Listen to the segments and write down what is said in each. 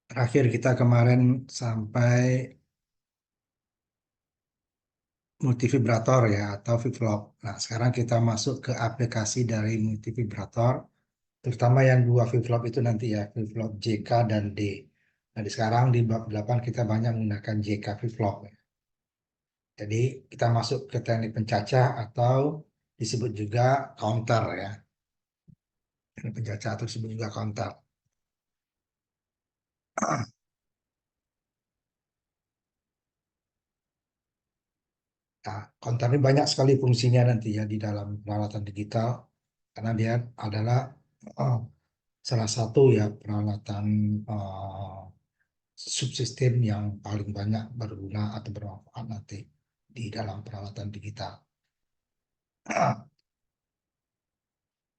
Terakhir kita kemarin sampai multivibrator ya atau flip-flop. Nah, sekarang kita masuk ke aplikasi dari multivibrator, terutama yang dua flip-flop itu nanti ya, flip-flop JK dan D. Nah, sekarang di bab 8 kita banyak menggunakan JK flip-flop. Jadi kita masuk ke teknik pencacah atau disebut juga counter ya. Teknik pencacah atau disebut juga counter. Nah, counter ini banyak sekali fungsinya nanti ya di dalam peralatan digital karena dia adalah eh, salah satu ya peralatan subsistem yang paling banyak berguna atau bermanfaat nanti di dalam peralatan digital.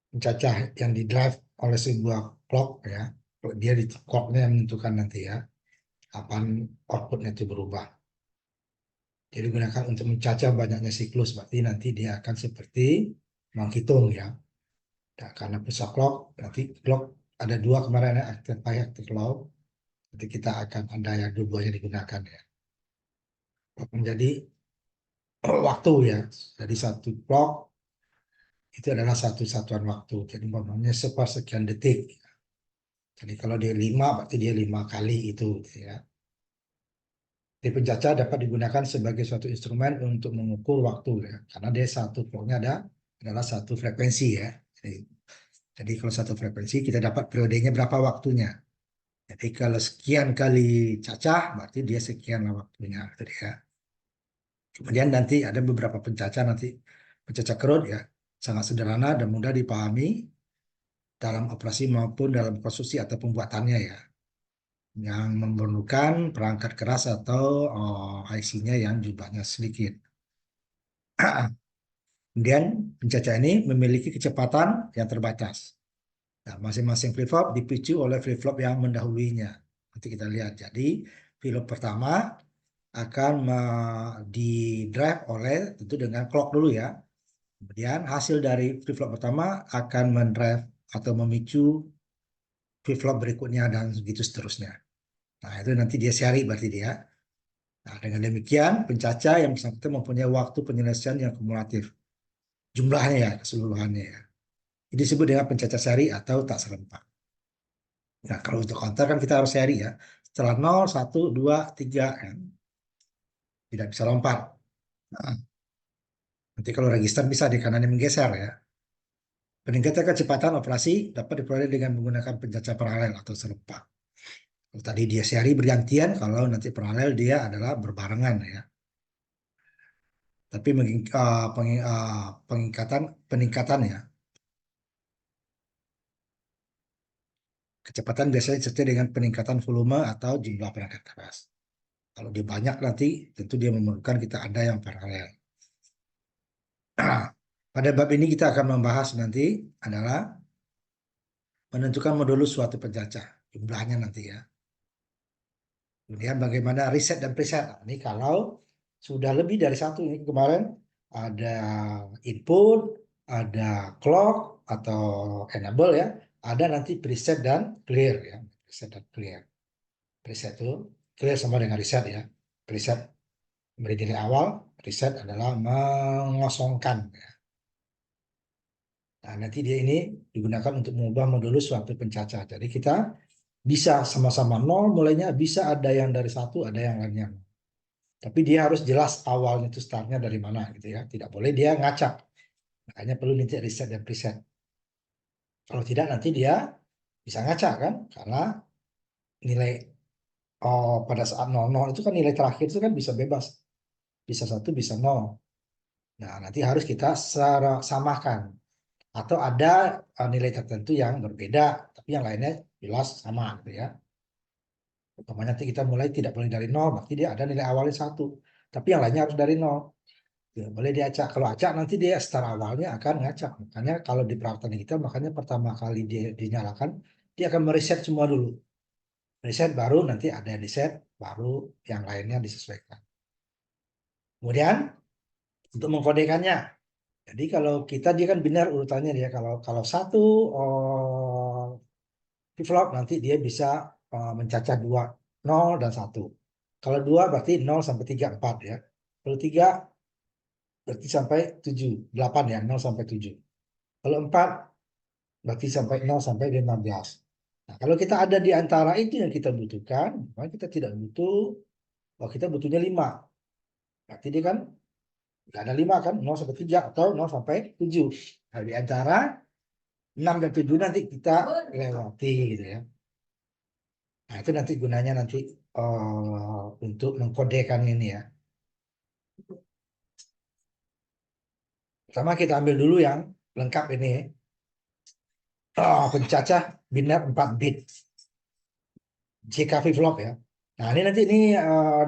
Pencacah yang di drive oleh sebuah clock ya, dia di clocknya yang menentukan nanti ya kapan outputnya itu berubah. Jadi digunakan untuk mencacah banyaknya siklus, berarti nanti dia akan seperti menghitung ya. Nah, karena pusat clock, nanti clock ada dua kemarin ya, active high, active low. Nanti kita akan ada yang dua-duanya digunakan ya. Menjadi waktu ya. Jadi satu clock itu adalah satu satuan waktu. Jadi umpamanya sepersekian detik. Jadi kalau dia 5, berarti dia 5 kali itu gitu ya. Jadi pencacah dapat digunakan sebagai suatu instrumen untuk mengukur waktu ya. Karena dia satu clocknya adalah satu frekuensi ya. Jadi kalau satu frekuensi kita dapat periodenya berapa waktunya. Jadi kalau sekian kali cacah, berarti dia sekian waktunya. Gitu ya. Kemudian nanti ada beberapa pencacah nanti pencacah kerut ya sangat sederhana dan mudah dipahami dalam operasi maupun dalam konstruksi atau pembuatannya ya yang memerlukan perangkat keras atau IC-nya yang jumlahnya sedikit. Kemudian pencacah ini memiliki kecepatan yang terbatas. Nah, masing-masing flip-flop dipicu oleh flip-flop yang mendahulunya. Nanti kita lihat. Jadi flip pertama akan di drive oleh tentu dengan clock dulu ya. Kemudian hasil dari flip-flop pertama akan mendrive atau memicu flip-flop berikutnya dan begitu seterusnya. Nah, itu nanti dia seri berarti dia. Nah, dengan demikian pencacah yang bersangkutan mempunyai waktu penyelesaian yang kumulatif. Jumlahnya ya, keseluruhannya ya. Ini disebut dengan pencacah seri atau tak serempak. Nah, kalau untuk counter kan kita harus seri ya. Setelah 0, 1, 2, 3 kan. Tidak bisa lompat. Nah, nanti kalau register bisa di kanan menggeser ya. Peningkatan kecepatan operasi dapat diperoleh dengan menggunakan pencacah paralel atau serempak. Kalau tadi dia seri bergantian, kalau nanti paralel dia adalah berbarengan ya. Tapi peningkatan ya. Kecepatan biasanya disertai dengan peningkatan volume atau jumlah perangkat keras. Kalau dia banyak nanti tentu dia memerlukan kita ada yang paralel. Pada bab ini kita akan membahas nanti adalah menentukan modulus suatu pencacah, jumlahnya nanti ya. Kemudian bagaimana riset dan preset. Nah, ini kalau sudah lebih dari satu, ini kemarin ada input, ada clock atau enable ya, ada nanti preset dan clear ya, preset dan clear. Preset itu clear sama dengan reset ya. Preset memberi nilai awal, reset adalah mengosongkan ya. Nah, nanti dia ini digunakan untuk mengubah modulus suatu pencacah. Jadi kita bisa sama-sama nol mulainya, bisa ada yang dari satu, ada yang lainnya. Tapi dia harus jelas awalnya itu startnya dari mana gitu ya. Tidak boleh dia ngacak. Makanya perlu nanti riset dan preset. Kalau tidak nanti dia bisa ngacak kan, karena nilai pada saat 00 itu kan nilai terakhir itu kan bisa bebas, bisa satu, bisa nol. Nah, nanti harus kita samakan. Atau ada nilai tertentu yang berbeda, tapi yang lainnya jelas sama gitu ya. Umpamanya nanti kita mulai tidak boleh dari nol, berarti dia ada nilai awalnya satu. Tapi yang lainnya harus dari nol. Ya, boleh diacak. Kalau acak nanti dia start awalnya akan ngacak. Makanya kalau di peralatan digital, makanya pertama kali dia dinyalakan, dia akan mereset semua dulu. Reset baru nanti ada yang di set, baru yang lainnya disesuaikan. Kemudian untuk mengkodekannya. Jadi kalau kita dia kan binar urutannya dia. Kalau satu flip-flop nanti dia bisa mencacah 2, 0 dan 1. Kalau 2 berarti 0 sampai 3, 4 ya. Kalau 3 berarti sampai 7, 8 ya, 0 sampai 7. Kalau 4 berarti sampai 0 sampai 15. Nah, kalau kita ada di antara itu yang kita butuhkan, maka kita tidak butuh, kita butuhnya 5. Berarti dia kan nggak ada 5 kan, 0 sampai 3 atau 0 sampai 7. Nah, di antara 6 dan 7 nanti kita lewati gitu ya. Nah, itu nanti gunanya nanti untuk mengkodekan ini ya. Pertama kita ambil dulu yang lengkap ini. Pencacah biner 4 bit. JK flip-flop ya. Nah, ini nanti ini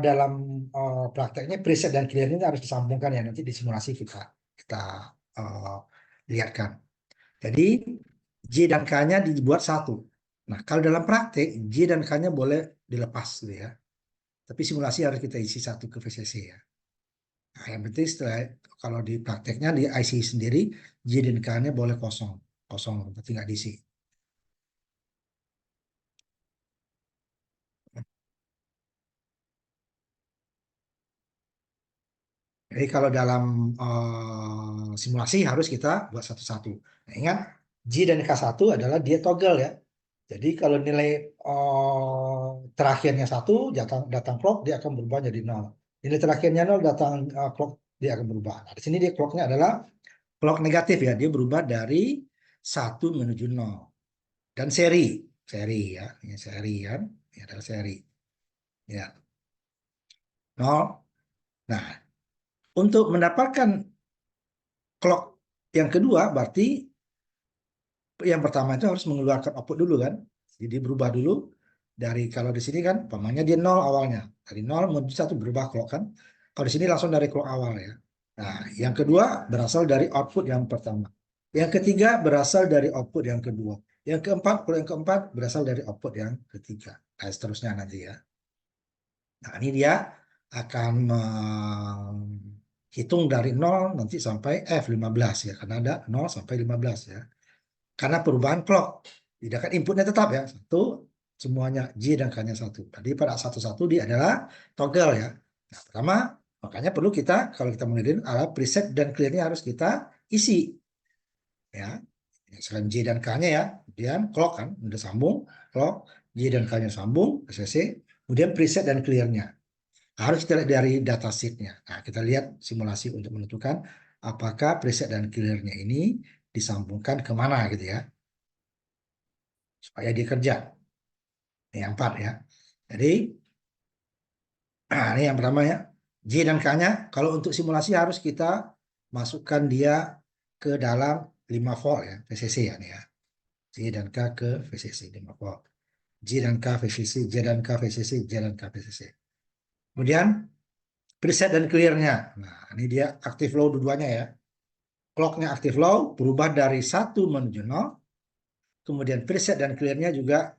dalam prakteknya preset dan clear ini harus disambungkan ya, nanti di simulasi kita uh, lihatkan. Jadi J dan K-nya dibuat satu. Nah, kalau dalam praktek J dan K-nya boleh dilepas gitu ya. Tapi simulasi harus kita isi satu ke VCC ya. Nah, yang penting setelah kalau di prakteknya di IC sendiri J dan K-nya boleh kosong, kosong berarti nggak diisi. Jadi kalau dalam simulasi harus kita buat satu-satu. Nah, ingat J dan K1 adalah dia toggle ya. Jadi kalau nilai terakhirnya 1 datang clock dia akan berubah jadi 0. Nilai terakhirnya 0 datang clock dia akan berubah. Nah, di sini dia clocknya adalah clock negatif ya. Dia berubah dari 1 menuju 0. Dan seri ya. Ini seri kan. Ini adalah seri. Ya. 0. Nah, untuk mendapatkan clock yang kedua berarti yang pertama itu harus mengeluarkan output dulu kan. Jadi berubah dulu dari kalau di sini kan umpamanya dia 0 awalnya. Dari 0 menuju 1 berubah clock kan. Kalau di sini langsung dari clock awal ya. Nah, yang kedua berasal dari output yang pertama. Yang ketiga berasal dari output yang kedua. Yang keempat, kalau yang keempat berasal dari output yang ketiga. Nah, seterusnya nanti ya. Nah, ini dia akan menghitung dari 0 nanti sampai F15 ya. Karena ada 0 sampai 15 ya. Karena perubahan clock. Tidak kan inputnya tetap ya. Satu, semuanya J dan K-nya satu. Tadi pada satu-satu dia adalah toggle ya. Nah, pertama, makanya perlu kita, kalau kita mengirim alat preset dan clear-nya harus kita isi. Ya, selain J dan K-nya ya. Kemudian clock kan, udah sambung. Clock, J dan K-nya sambung, SSC. Kemudian preset dan clear-nya. Harus kita lihat dari data sheet-nya. Nah, kita lihat simulasi untuk menentukan apakah preset dan clear-nya ini disambungkan kemana gitu ya. Supaya dia kerja. Ini yang 4 ya. Jadi, ini yang pertama ya. J dan K-nya, kalau untuk simulasi harus kita masukkan dia ke dalam 5 volt ya, VCC ya. Nih ya. J dan K ke VCC 5 volt. J dan K VCC, J dan K VCC, J dan K VCC. Kemudian, preset dan clear-nya. Nah, ini dia active low dua-duanya ya. Clock-nya active low, berubah dari 1 menuju 0. Kemudian preset dan clear-nya juga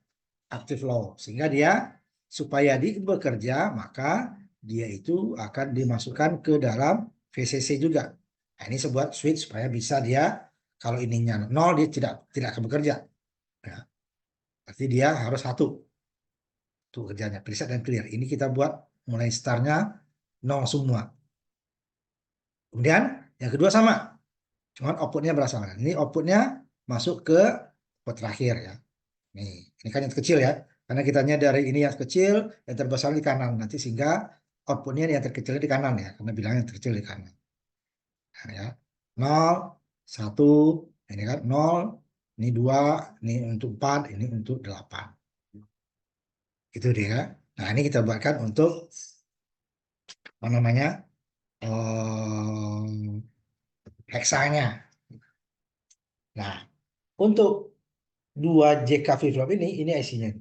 active low. Sehingga dia supaya dia bekerja, maka dia itu akan dimasukkan ke dalam VCC juga. Nah, ini sebuah switch supaya bisa dia, kalau ininya 0, dia tidak akan bekerja. Ya. Berarti dia harus satu. Itu kerjanya, preset dan clear. Ini kita buat mulai startnya 0 semua. Kemudian yang kedua sama. Cuman outputnya berasal. Ini outputnya masuk ke output terakhir ya. Nih, ini kan yang kecil ya. Karena kitanya dari ini yang kecil, yang terbesar di kanan. Nanti sehingga outputnya yang terkecil di kanan ya. Karena bilangnya yang terkecil di kanan. Nah, ya. 0, 1, ini kan 0, ini 2, ini untuk 4, ini untuk 8. Itu dia. Nah, ini kita buatkan untuk apa namanya? Heksanya. Nah, untuk 2 JK flip-flop ini IC-nya.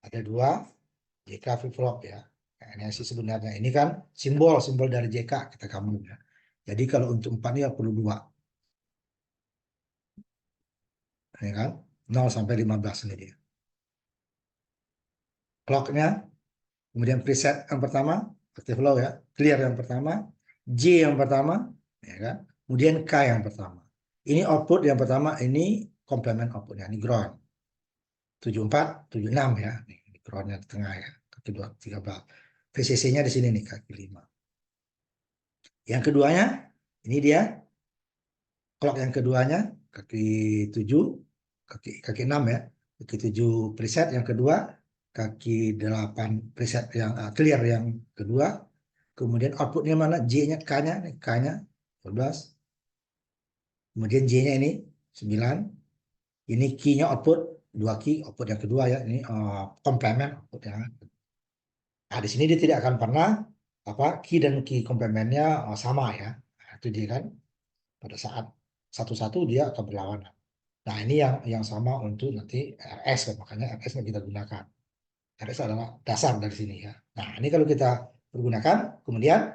Ada 2 JK flip-flop ya. Nah, ini IC sebenarnya. Ini kan simbol dari JK kita kamu ya. Jadi kalau untuk 4 ini ya perlu 2. Ini kan 0 sampai 15 ini dia. Clock-nya, kemudian preset yang pertama, active low ya, clear yang pertama, J yang pertama, ya kan? Kemudian K yang pertama. Ini output yang pertama ini komplement outputnya. Ini ground. 74, 76 ya. Ini groundnya di tengah ya. Kaki 2, 13. VCC-nya di sini nih, kaki 5. Yang keduanya, ini dia. Clock yang keduanya, kaki 7, kaki 6 ya. Kaki 7 preset yang kedua, kaki 8 preset yang clear yang kedua. Kemudian outputnya mana? J-nya, K-nya, K-nya 12. Kemudian J-nya ini 9. Ini key-nya output, 2 key, output yang kedua ya. Ini komplement output yang. Nah, di sini dia tidak akan pernah key dan key komplementnya sama ya. Nah, itu dia kan pada saat satu-satu dia akan berlawanan. Nah, ini yang sama untuk nanti RS kan, makanya RS yang kita gunakan. RS adalah dasar dari sini ya. Nah, ini kalau kita pergunakan, kemudian,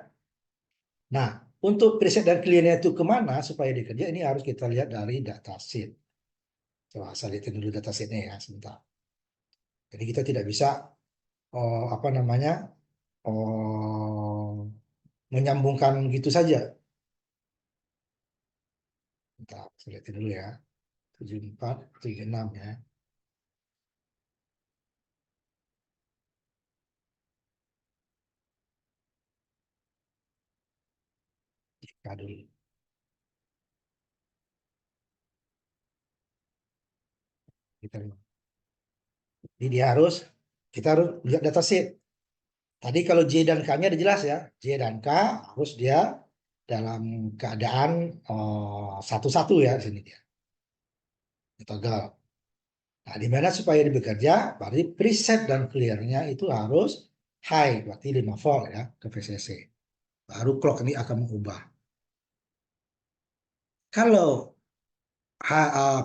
nah, untuk preset dan clearnya itu kemana supaya dikerja, ini harus kita lihat dari datasheet. Coba saya lihatin dulu datasheetnya ya, sebentar. Jadi kita tidak bisa, apa namanya, menyambungkan gitu saja. Bentar, saya lihatin dulu ya. 74, 76 ya. Jika dulu. Jadi kita harus lihat datasheet. Tadi kalau J dan K-nya udah jelas ya. J dan K harus dia dalam keadaan satu-satu ya di sini dia. Toggle. Nah, di mana supaya dia bekerja, berarti preset dan clear-nya itu harus high, berarti 5 volt ya ke VCC. Baru clock ini akan mengubah. Kalau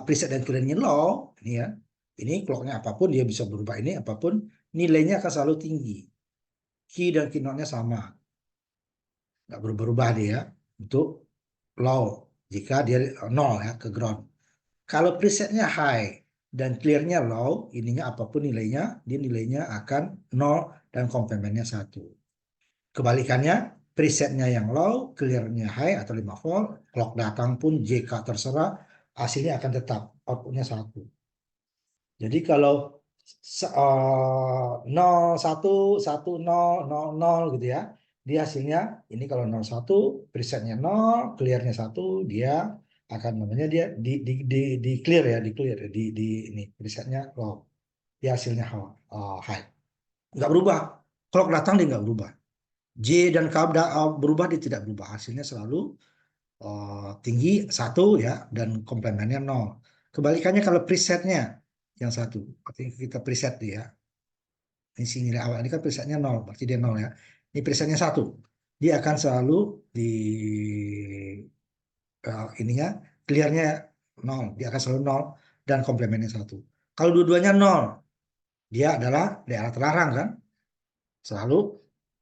preset dan clear-nya low, ini ya, ini clock-nya apapun dia bisa berubah ini apapun, nilainya akan selalu tinggi. Key dan keynote-nya sama. Nggak berubah dia untuk low jika dia 0 ya ke ground. Kalau presetnya high dan clearnya low, ininya apapun nilainya, dia nilainya akan 0 dan komplementnya 1. Kebalikannya, presetnya yang low, clearnya high atau 5 volt, clock datang pun JK terserah, hasilnya akan tetap, outputnya 1. Jadi kalau 0, 1, 1, 0, 0, 0 gitu ya, dia hasilnya ini kalau 0, 1, presetnya 0, clearnya 1, dia akan namanya dia di clear ya, di clear di ini presetnya low, dia hasilnya high, nggak berubah. Clock datang dia nggak berubah. J dan K berubah, dia tidak berubah, hasilnya selalu tinggi 1 ya, dan komplementnya 0. Kebalikannya kalau presetnya yang 1, artinya kita preset dia. Ini nilai awal ini kan presetnya 0, berarti dia 0 ya. Ini presetnya 1. Dia akan selalu di ininya clearnya 0, dia akan selalu 0 dan komplementnya 1. Kalau dua-duanya 0, dia adalah daerah terlarang kan? Selalu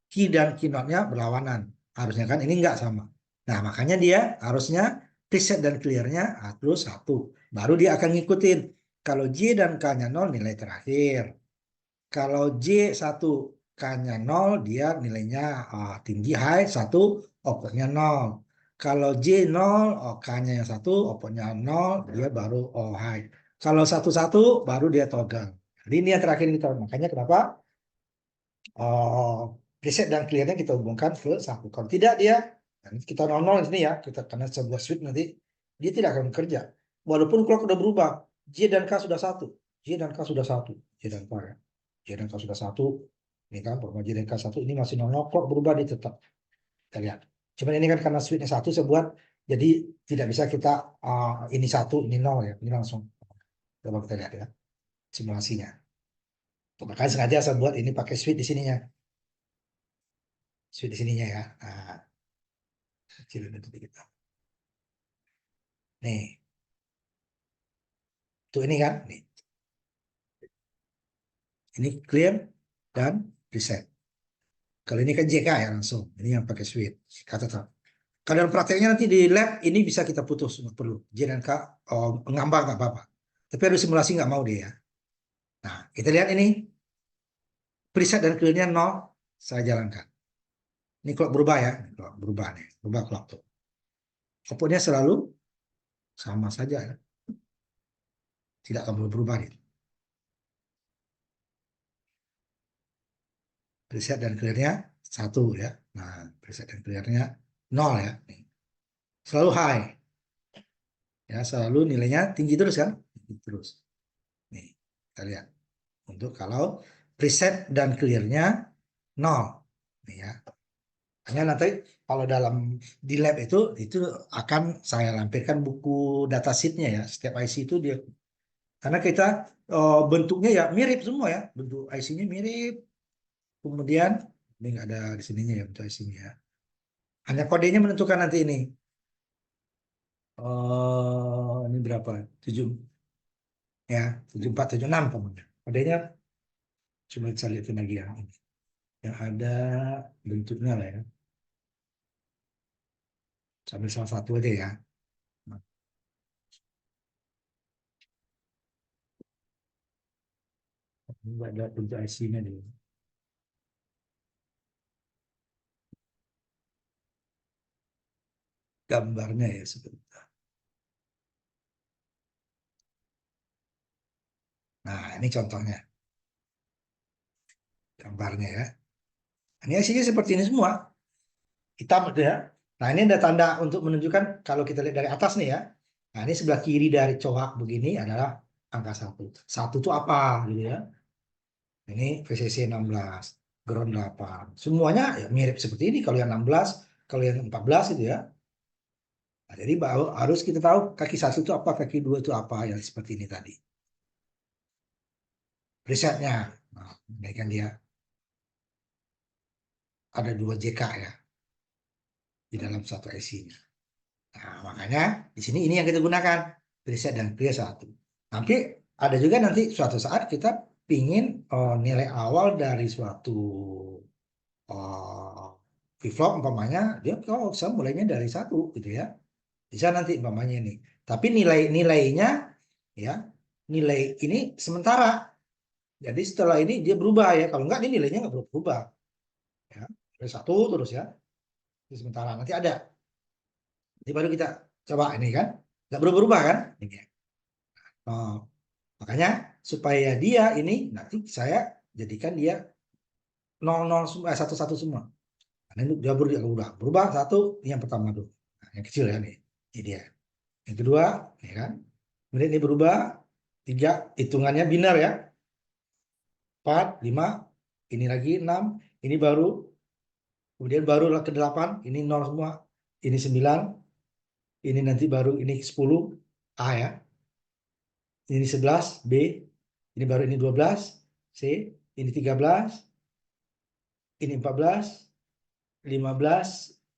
key dan keynote-nya berlawanan. Harusnya kan ini enggak sama. Nah, makanya dia harusnya preset dan clear-nya harus 1. Baru dia akan ngikutin. Kalau J dan K-nya 0, nilai terakhir. Kalau J1 K-nya 0, dia nilainya tinggi high, 1, outputnya 0. Kalau J0, K-nya yang 1, outputnya 0, dia baru high. Kalau 1-1, baru dia toggle. Jadi ini yang terakhir kita. Makanya kenapa preset dan clearnya kita hubungkan ke 1. Kalau tidak dia, kita 0-0 di sini ya, kita karena sebuah switch nanti, dia tidak akan bekerja. Walaupun clock udah berubah, J dan K sudah 1. J dan K sudah 1. J dan K ya. J dan K sudah 1. Ini kan, J dan K 1, ini masih 0-0, clock berubah, dia tetap. Kita lihat. Cuman ini kan karena switchnya 1, saya buat, jadi tidak bisa kita ini 1, ini 0 ya. Ini langsung. Coba kita lihat ya, simulasinya. Makanya sengaja saya buat ini pakai switch di sininya. Switch di sininya ya. Nah, kecilin itu dikit. Nih. Tuh ini kan. Nih. Ini clear dan reset. Kalau ini kan JK ya langsung. Ini yang pakai switch. Kata tetap. Kalau dalam prakteknya nanti di lab ini bisa kita putus. Nggak perlu. J dan K ngambang nggak apa-apa. Tapi harus simulasi nggak mau dia ya. Nah, kita lihat ini. Preset dan clearnya 0. Saya jalankan. Ini clock berubah ya. Clock berubah nih. Berubah clock tuh. Outputnya selalu sama saja ya. tidak akan berubah gitu. Preset dan clearnya 1 ya. Nah, preset dan clearnya 0 ya. Nih. Selalu high. Ya, selalu nilainya tinggi terus kan? Tinggi terus. Nih, kita lihat. Untuk kalau preset dan clearnya 0. Nih ya. Hanya nanti kalau dalam di lab itu akan saya lampirkan buku datasheetnya ya. Setiap IC itu dia, karena kita bentuknya ya mirip semua ya. Bentuk IC-nya mirip. Kemudian ini nggak ada di sininya ya bentuk IC-nya ya. Hanya kodenya menentukan nanti ini. Ini berapa? 7 ya, 7476 kemudian. Kodenya coba saya lihatin lagi yang ini. Yang ada bentuknya lah ya. Sambil salah satu aja ya. Nah, ini ada bentuk IC-nya nih. Gambarnya ya sebentar. Nah, ini contohnya. Gambarnya ya. Ini IC-nya seperti ini semua. Hitam itu ya. Nah, ini ada tanda untuk menunjukkan kalau kita lihat dari atas nih ya. Nah, ini sebelah kiri dari coak begini adalah angka 1. 1 itu apa gitu ya. Ini VCC 16, ground 8. Semuanya ya mirip seperti ini. Kalau yang 16, kalau yang 14 itu ya. Nah, jadi harus kita tahu kaki 1 itu apa, kaki 2 itu apa, yang seperti ini tadi. Presetnya. Nah, ini kan dia ada 2 JK ya di dalam satu IC-nya. Nah, makanya di sini ini yang kita gunakan, preset dan clear 1. Nanti ada juga nanti suatu saat kita pingin nilai awal dari suatu uh, flip-flop umpamanya dia kalau saya mulainya dari 1 gitu ya. Bisa nanti umpamanya ini. Tapi nilainya ya, nilai ini sementara. Jadi setelah ini dia berubah ya. Kalau enggak ini nilainya nggak berubah ya. Dari 1 terus ya. Ini sementara nanti ada. Nanti baru kita coba ini kan. Nggak berubah-ubah kan? Ini. Oh, makanya supaya dia ini nanti saya jadikan dia 00 semua, 11 semua. Nah, ini dia berubah. Berubah 1, ini yang pertama dulu. Nah, yang kecil ya nih. Ini dia. Yang kedua, ya kan? Kemudian ini berubah 3, hitungannya biner ya. 4, 5, ini lagi 6, ini baru, kemudian baru ke 8, ini 0 semua, ini 9, ini nanti baru ini 10, A ya. Ini 11, B, ini baru ini 12, C, ini 13, ini 14, 15,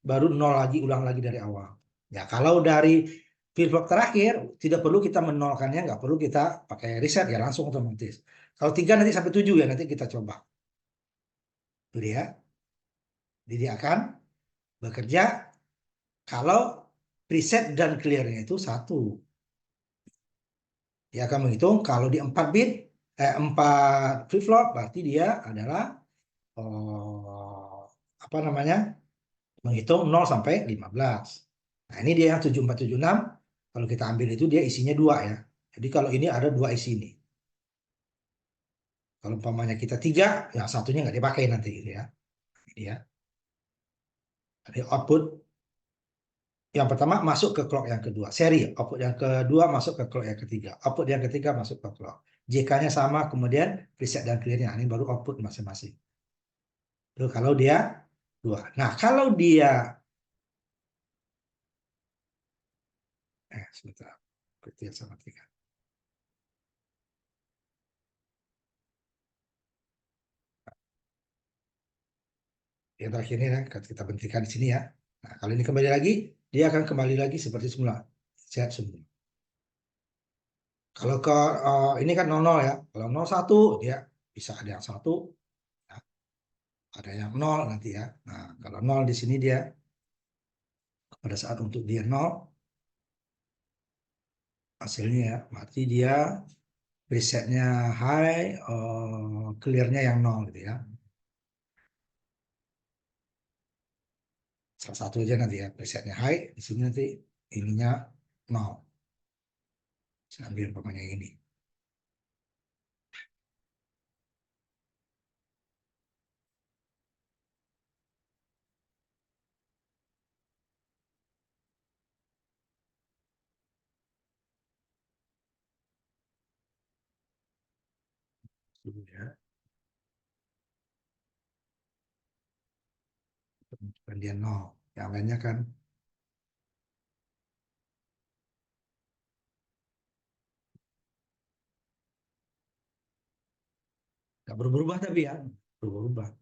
baru 0 lagi, ulang lagi dari awal. Ya, kalau dari flip-flop terakhir, tidak perlu kita menolkannya, nggak perlu kita pakai reset ya, langsung otomatis. Kalau 3 nanti sampai 7 ya, nanti kita coba. Itu dia. Jadi dia akan bekerja kalau preset dan clearnya itu 1. Dia akan menghitung kalau di 4 bit, 4 flip-flop, berarti dia adalah apa namanya, menghitung 0 sampai 15. Nah, ini dia yang 7476. Kalau kita ambil itu dia isinya 2 ya. Jadi kalau ini ada 2 isi ini. Kalau umpamanya kita 3, ya satunya nggak dipakai nanti gitu ya. Ini ya. Jadi output yang pertama masuk ke clock yang kedua. Seri, output yang kedua masuk ke clock yang ketiga. Output yang ketiga masuk ke clock. JK-nya sama, kemudian preset dan clear-nya. Ini baru output masing-masing. Itu kalau dia 2. Nah, kalau dia sebentar. Kecil sama 3. Yang terakhir ini kan kita berhentikan di sini ya. Nah, kalau ini kembali lagi, dia akan kembali lagi seperti semula. Sehat semula. Kalau ke ini kan 00 ya. Kalau 01 dia bisa ada yang 1, ya, ada yang 0 nanti ya. Nah, kalau 0 di sini dia pada saat untuk dia 0 hasilnya ya, berarti dia presetnya high, clearnya yang 0 gitu ya. Salah satu aja nanti ya, presetnya high, di sini nanti ininya 0. Saya ambil umpamanya ini. Ya. Dan dia nol. Yang lainnya kan nggak berubah tapi ya berubah.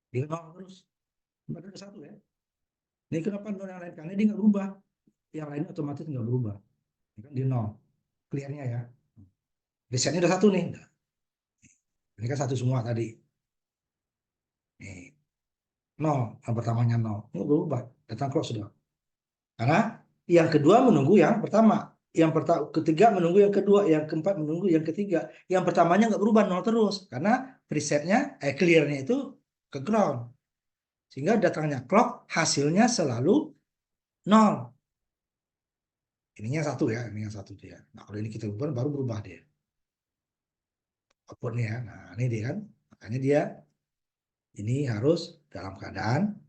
Dia nol terus. Ada satu ya. Ini kenapa nol yang lain? Karena dia nggak berubah. Yang lainnya otomatis nggak berubah. Ini kan dia nol. Clearnya ya. Resetnya udah satu nih. Ini kan satu semua tadi. Nih, nol. Yang pertamanya nol. Ini berubah. Datang close sudah. Karena yang kedua menunggu yang pertama. Yang ketiga menunggu yang kedua. Yang keempat menunggu yang ketiga. Yang pertamanya nggak berubah nol terus. Karena presetnya, clearnya itu ke ground. Sehingga datangnya clock hasilnya selalu nol. Ininya satu ya, ini yang satu dia. Nah kalau ini kita ubah baru berubah dia outputnya ya. Nah ini dia kan, makanya dia ini harus dalam keadaan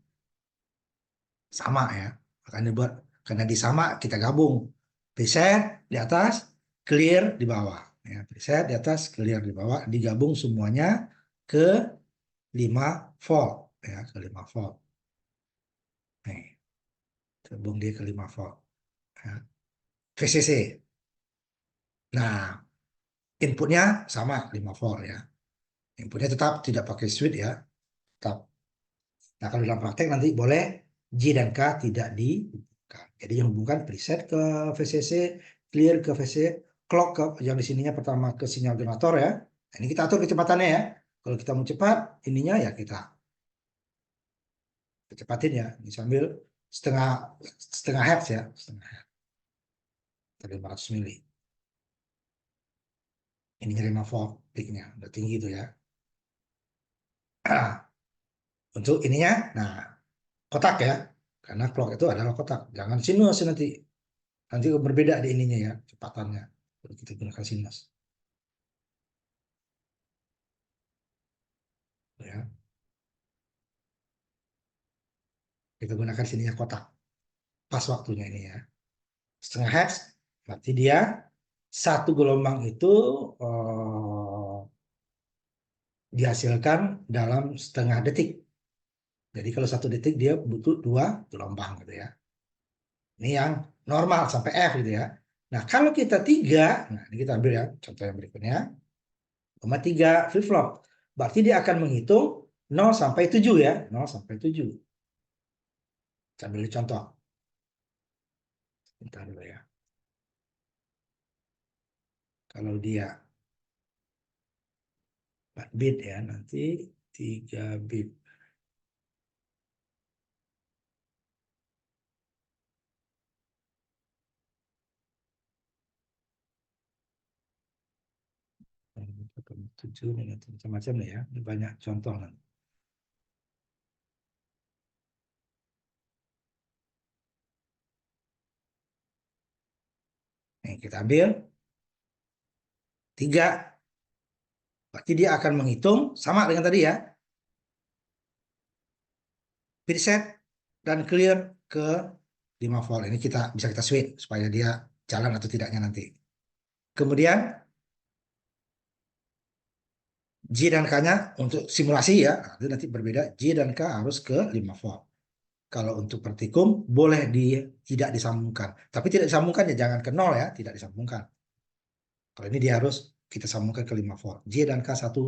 sama ya. Makanya buat karena di sama kita gabung preset di atas, clear di bawah. Ya, preset di atas, clear di bawah, digabung semuanya ke 5 volt ya, ke 5 volt. Nih, gabung dia ke 5 volt. Ya. VCC. Nah, inputnya sama 5 volt ya. Inputnya tetap tidak pakai switch ya, tetap. Nah, kalau dalam praktek nanti boleh J dan K tidak dihubungkan. Jadi yang hubungkan preset ke VCC, clear ke VCC, clock ke yang di sininya pertama ke sinyal generator ya. Nah, ini kita atur kecepatannya ya. Kalau kita mau cepat, ininya ya kita kecepatin ya. Ini sambil setengah setengah hertz ya, setengah hertz, 500 mili. Ini 5 volt peaknya, udah tinggi itu ya. Untuk ininya, nah kotak ya, karena clock itu adalah kotak. Jangan sinus nanti. Nanti berbeda di ininya ya, kecepatannya. Kalau kita gunakan sinus. Ya. Kita gunakan sininya kotak. Pas waktunya ini ya. Setengah hertz, berarti dia satu gelombang itu dihasilkan dalam setengah detik. Jadi kalau satu detik dia butuh 2 gelombang gitu ya. Ini yang normal sampai F gitu ya. Nah kalau kita 3, nah ini kita ambil ya contoh yang berikutnya. 3 flip-flop. Berarti dia akan menghitung 0 sampai 7 ya. 0 sampai 7. Kita ambil contoh. Bentar dulu ya. Kalau dia 4 bit ya, nanti 3 bit. Tujuh macam-macam ya. Ini banyak contoh nanti. Nih, kita ambil 3. Berarti dia akan menghitung sama dengan tadi ya. Preset dan clear ke 5 volt. Ini kita bisa kita switch supaya dia jalan atau tidaknya nanti. Kemudian J dan K-nya untuk simulasi ya. Nanti berbeda. J dan K harus ke 5 volt. Kalau untuk partikum boleh tidak disambungkan. Tapi tidak disambungkan ya jangan ke 0 ya. Tidak disambungkan. Kalau ini dia harus kita sambungkan ke 5 volt. J dan K satu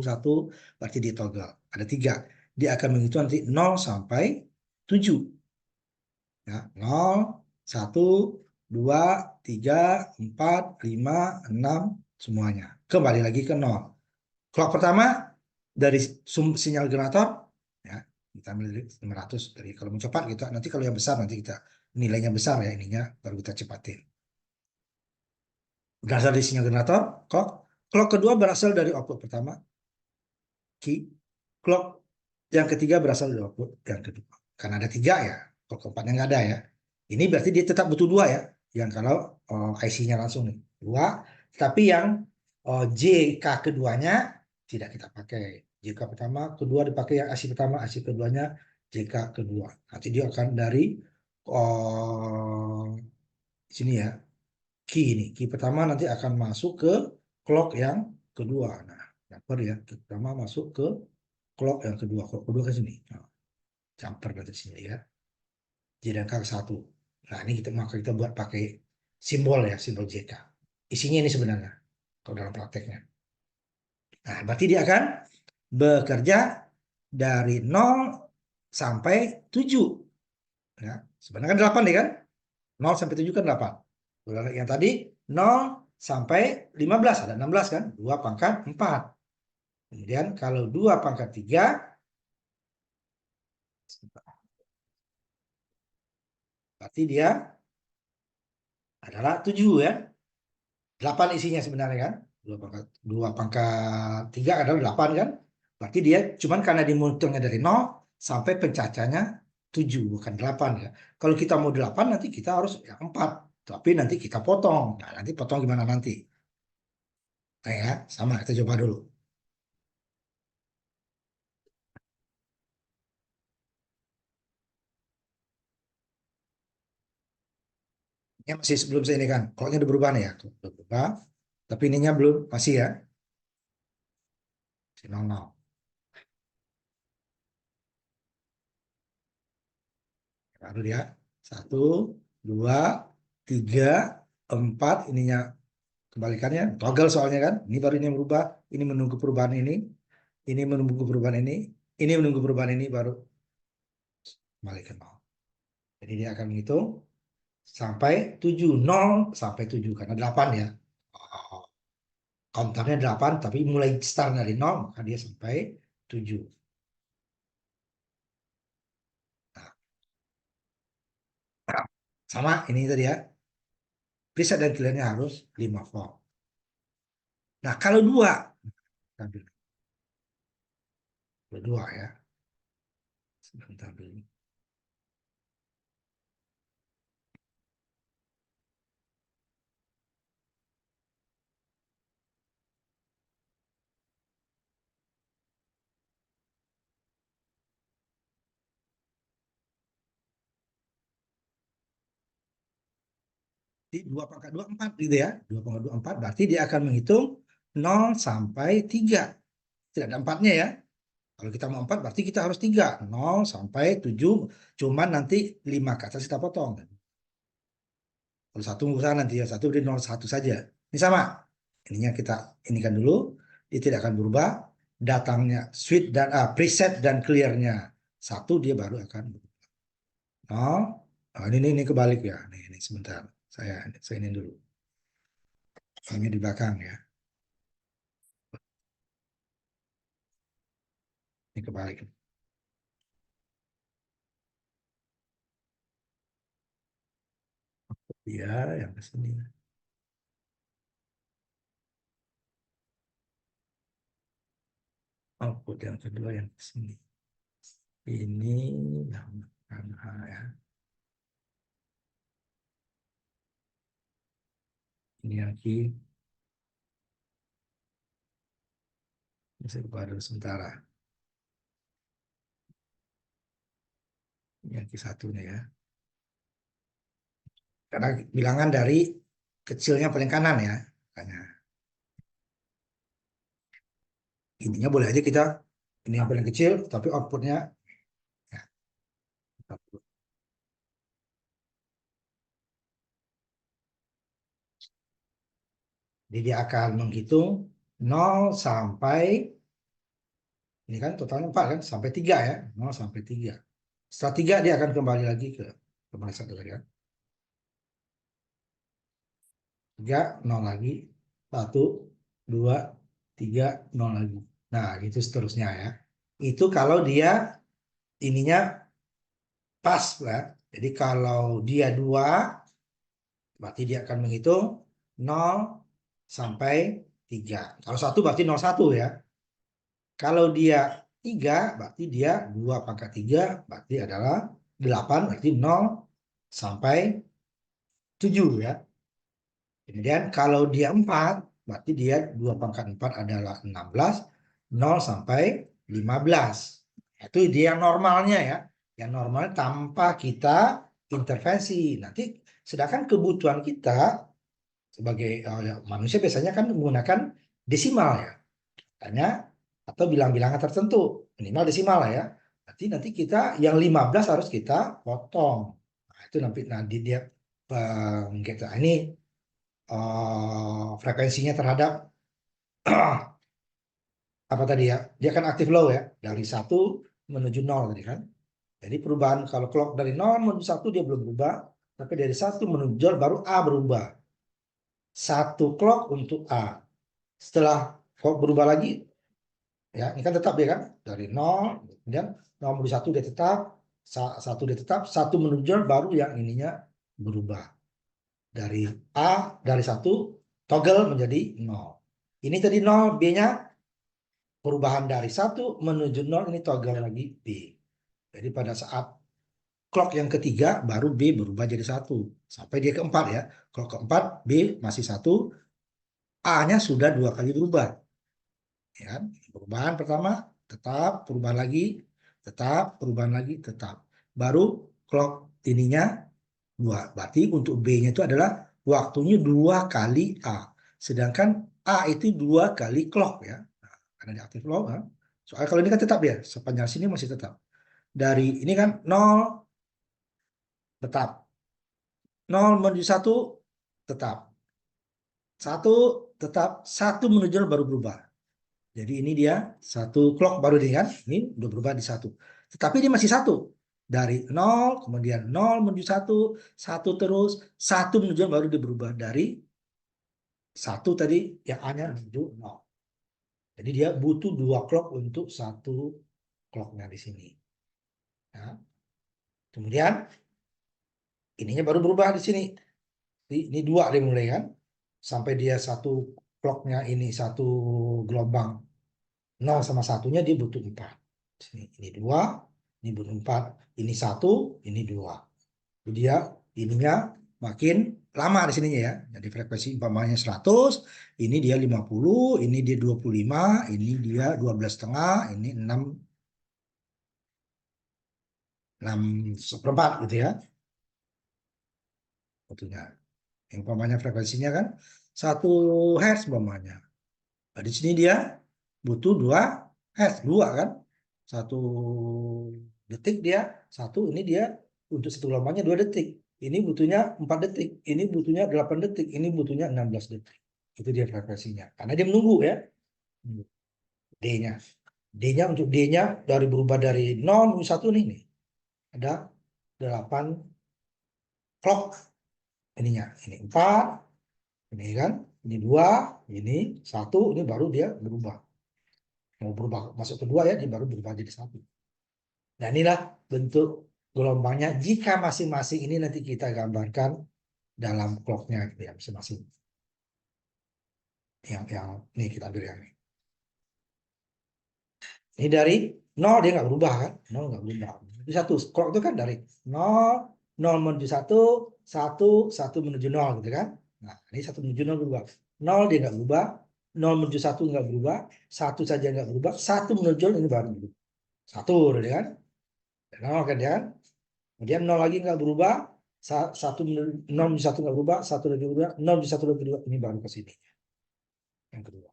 berarti di toggle. Ada 3. Dia akan menghitung nanti 0 sampai 7. Ya, 0, 1, 2, 3, 4, 5, 6, semuanya. Kembali lagi ke 0. Clock pertama dari sinyal generator, ya, kita ambil 500 dari kalau mau cepat gitu. Nanti kalau yang besar nanti kita nilainya besar ya ininya baru kita cepatin. Berasal dari sinyal generator, clock. Clock kedua berasal dari output pertama, key. Clock yang ketiga berasal dari output yang kedua. Karena ada 3 ya, clock keempatnya nggak ada ya. Ini berarti dia tetap butuh 2 ya. Yang kalau IC-nya langsung nih 2, tapi yang JK keduanya tidak kita pakai. Jika pertama, kedua dipakai yang ASI pertama, ASI keduanya jika kedua. Nanti dia akan dari oh, sini ya, key ini. Key pertama nanti akan masuk ke clock yang kedua. Nah, jumper ya, pertama masuk ke clock yang kedua. Clock kedua ke sini. Nah, jumper dari sini ya. JDK satu. Nah, ini kita buat pakai simbol ya, simbol JK. Isinya ini sebenarnya kalau dalam prakteknya. Nah, berarti dia akan bekerja dari 0 sampai 7. Ya, sebenarnya kan 8 nih kan? 0 sampai 7 kan 8. Yang tadi 0 sampai 15 ada 16 kan? 2 pangkat 4. Kemudian kalau 2 pangkat 3 berarti dia adalah 7 ya. 8 isinya sebenarnya kan? 2 pangkat 3 adalah 8 kan? Berarti dia cuman karena dimutangnya dari 0 sampai pencacahnya 7 bukan 8 ya. Kalau kita mau 8 nanti kita harus ya 4. Tapi nanti kita potong. Nah, nanti potong gimana nanti? Nah, ya, sama kita coba dulu. Ini masih sebelum saya ini kan. Kalau udah berubah nih ya. Tuh, udah berubah. Tapi ininya belum masih ya. Masih 00. Baru dia 1, 2, 3, 4 ininya kebalikannya toggle soalnya kan ini baru ini yang berubah ini menunggu perubahan ini menunggu perubahan ini menunggu perubahan ini baru kembalikan 0. Jadi dia akan menghitung sampai 7 0 sampai 7 karena 8 ya. Oh, counternya 8 tapi mulai start dari 0 maka dia sampai 7. Nah, sama ini tadi ya preset dan clearnya harus 5 volt. Nah kalau dua ambil dua ya sebentar dulu. Di 2 pangkat 2 4 gitu ya. 2 pangkat 2 4 berarti dia akan menghitung 0 sampai 3. Tidak ada 4-nya ya. Kalau kita mau 4 berarti kita harus 3. 0 sampai 7. Cuman nanti 5 ke atas kita potong. Kalau satu usaha nanti ya satu beri 01 saja. Ini sama. Ininya kita inikan dulu. Dia tidak akan berubah. Datangnya switch dan preset dan clearnya satu dia baru akan berubah. 0. Nah, ini kebalik ya. Ini sebentar. Saya ini dulu. Ini di belakang ya. Ini kebalik. Ya, yang ke sini. Output yang kedua yang ke sini. Ini yang ya. Ini yang key. Saya baru sementara. Ini yang key satunya ya. Karena bilangan dari kecilnya paling kanan ya. Makanya intinya boleh aja kita ini yang paling kecil, tapi outputnya ya, jadi dia akan menghitung 0 sampai ini kan totalnya 4 kan sampai 3 ya. 0 sampai 3. Setelah 3 dia akan kembali lagi ke kembali satu lagi kan. 3 0 lagi. 1 2 3 0 lagi. Nah, gitu seterusnya ya. Itu kalau dia ininya pas ya. Jadi kalau dia 2 berarti dia akan menghitung 0 sampai 3. Kalau 1 berarti 01 ya. Kalau dia 3 berarti dia 2 pangkat 3 berarti adalah 8 berarti 0 sampai 7 ya. Kemudian kalau dia 4 berarti dia 2 pangkat 4 adalah 16 0 sampai 15. Itu dia yang normalnya ya. Yang normal tanpa kita intervensi. Nanti sedangkan kebutuhan kita sebagai ya, manusia biasanya kan menggunakan desimal ya. Tanya atau bilang-bilangan tertentu, minimal desimal lah ya. Nanti kita yang 15 harus kita potong. Nah, itu nanti dia gitu. Ini frekuensinya terhadap apa tadi ya? Dia kan aktif low ya, dari 1 menuju 0 tadi kan. Jadi perubahan kalau clock dari 0 menuju 1 dia belum berubah, tapi dari 1 menuju 0 baru A berubah. 1 clock untuk A. Setelah clock berubah lagi, ya ini kan tetap ya kan, dari 0, kemudian 0 menuju 1 dia tetap, 1 dia tetap, 1 menuju 0 baru yang ininya berubah. Dari A, dari 1, toggle menjadi 0. Ini tadi 0, B-nya perubahan dari 1 menuju 0, ini toggle lagi B. Jadi pada saat clock yang ketiga baru B berubah jadi 1 sampai dia keempat ya. Kalau keempat B masih 1, A-nya sudah 2 kali berubah. Ya kan? Perubahan pertama tetap, perubahan lagi tetap, perubahan lagi tetap. Baru clock ininya 2. Berarti untuk B-nya itu adalah waktunya 2 kali A. Sedangkan A itu 2 kali clock ya. Nah, karena dia aktif low kan. Soalnya kalau ini kan tetap ya, sepanjang sini masih tetap. Dari ini kan 0 tetap. 0 menuju 1 tetap. 1 tetap, 1 menuju 0 baru berubah. Jadi ini dia 1 clock baru ini kan. Ini udah berubah di 1. Tetapi dia masih 1. Dari 0, kemudian 0 menuju 1, 1 terus, 1 menuju 0 baru dia berubah dari 1 tadi yang A-nya menuju 0. Jadi dia butuh 2 clock untuk 1 clocknya di sini. Nah, kemudian ininya baru berubah di sini. Ini 2 dia mulai kan. Sampai dia 1 clocknya ini 1 gelombang 0 sama 1-nya dia butuh 4. Ini 2, ini butuh 4. Ini 1, ini 2. Jadi dia ininya makin lama di sininya ya. Jadi frekuensi umpamanya 100, ini dia 50, ini dia 25, ini dia 12,5, ini 6 seperempat gitu ya. Tentunya. Yang umpamanya frekuensinya kan 1 Hz umpamanya. Nah, di sini dia butuh 2 Hz, 2 kan. 1 detik dia, 1 ini dia untuk 1 gelombangnya 2 detik. Ini butuhnya 4 detik, ini butuhnya 8 detik, ini butuhnya 16 detik. Itu dia frekuensinya. Karena dia menunggu ya. D-nya. D-nya untuk D-nya dari berubah dari 0 menuju 1 nih. Ada 8 clock ininya. Ini 4, ini kan, ini 2, ini 1, ini baru dia berubah. Mau berubah masuk ke 2 ya, dia baru berubah jadi 1. Nah inilah bentuk gelombangnya jika masing-masing ini nanti kita gambarkan dalam clocknya gitu ya, masing-masing. Yang ini kita ambil yang ini. Ini dari 0 dia nggak berubah kan, 0 nggak berubah. Itu 1, clock itu kan dari 0, 0 menuju 1, 1, 1 menuju 0 gitu kan. Nah ini 1 menuju 0 berubah. 0 dia nggak berubah, 0 menuju 1 nggak berubah, 1 saja nggak berubah, 1 menuju 0 ini baru berubah. 1 ya kan, 0 kan ya kan. Kemudian 0 lagi nggak berubah, 1 0 menuju 1 nggak berubah, 1 lagi berubah, 0 menuju 1 lagi berubah, ini baru ke sini. Yang kedua.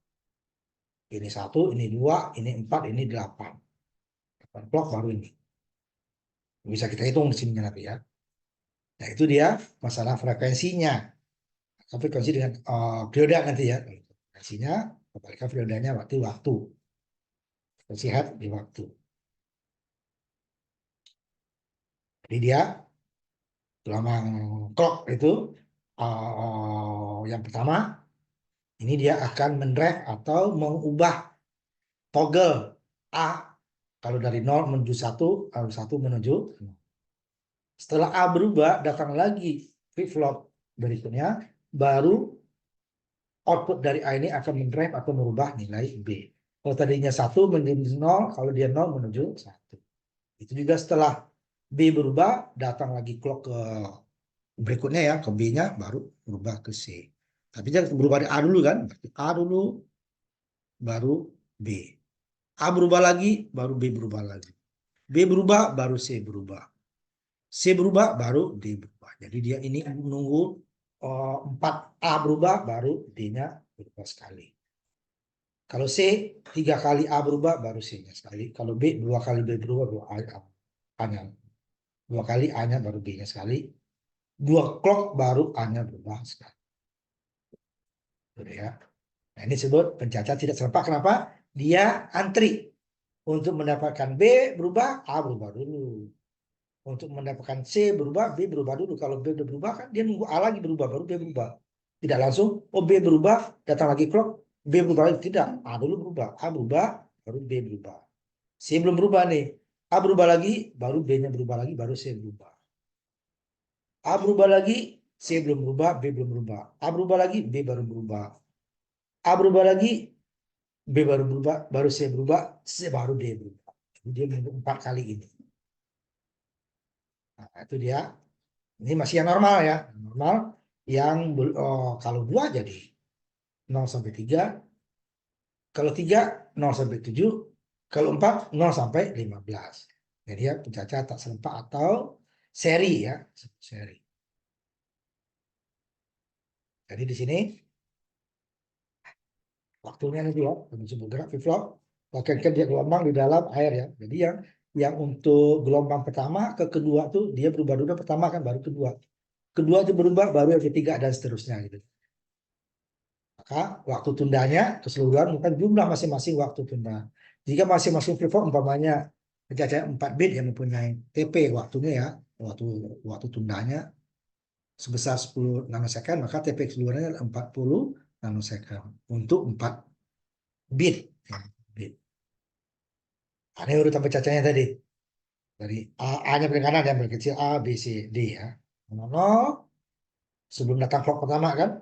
Ini 1, ini 2, ini 4, ini 8. 8 clock baru ini. Bisa kita hitung di sini nanti ya. Nah itu dia masalah frekuensinya. Frekuensi dengan periode nanti ya. Frekuensinya, kebalikan periodenya berarti waktu. Frekuensi hertz di waktu. Jadi dia gelombang clock itu yang pertama ini dia akan mendrive atau mengubah toggle A kalau dari 0 menuju 1, kalau 1 menuju 0. Setelah A berubah, datang lagi flip-flop berikutnya, baru output dari A ini akan mendrive atau merubah nilai B. Kalau tadinya 1 menjadi 0, kalau dia 0 menuju 1. Itu juga setelah B berubah, datang lagi clock ke berikutnya ya, ke B-nya, baru berubah ke C. Tapi jangan berubah di A dulu kan, berarti A dulu, baru B. A berubah lagi, baru B berubah lagi. B berubah, baru C berubah. C berubah, baru D berubah. Jadi dia ini menunggu 4A berubah, baru D-nya berubah sekali. Kalau C, 3 kali A berubah, baru C-nya sekali. Kalau B, 2 kali B berubah, baru A-nya. 2 kali A-nya, baru B-nya sekali. 2 clock, baru A-nya berubah sekali. Udah ya. Nah, ini disebut pencacat tidak serempak. Kenapa? Dia antri. Untuk mendapatkan B berubah, A berubah dulu. Untuk mendapatkan C berubah, B berubah dulu. Kalau B udah berubah, kan dia nunggu A lagi berubah, baru B berubah. Tidak langsung, oh B berubah, datang lagi clock, B berubah lagi. Tidak, A dulu berubah. A berubah, baru B berubah. C belum berubah nih. A berubah lagi, baru B-nya berubah lagi, baru C berubah. A berubah lagi, C belum berubah, B belum berubah. A berubah lagi, B baru berubah. A berubah lagi, B baru berubah, baru C berubah, C baru D berubah. Dia menunggu 4 kali ini. Nah, itu dia. Ini masih yang normal ya. Normal yang kalau 2 jadi 0 sampai 3. Kalau 3, 0 sampai 7. Kalau 4, 0 sampai 15. Jadi ya pencacat tak serempak atau seri ya. Seri. Jadi di sini waktunya nanti ya. Disebut gerak flip-flop. Bahkan dia gelombang di dalam air ya. Jadi yang untuk gelombang pertama ke kedua tuh dia berubah dulu, pertama kan baru kedua. Kedua itu berubah, baru yang ketiga dan seterusnya gitu. Maka waktu tundanya keseluruhan bukan jumlah masing-masing waktu tunda. Jika masing-masing freeform umpamanya pencacahan 4 bit yang mempunyai TP waktunya ya, waktu tundanya sebesar 10 nanosecond, maka TP keseluruhannya 40 nanosecond untuk 4 bit. bit. Ini urutan pencacahnya tadi. Dari A-nya paling kanan yang paling kecil, A, B, C, D ya. 0, sebelum datang clock pertama kan.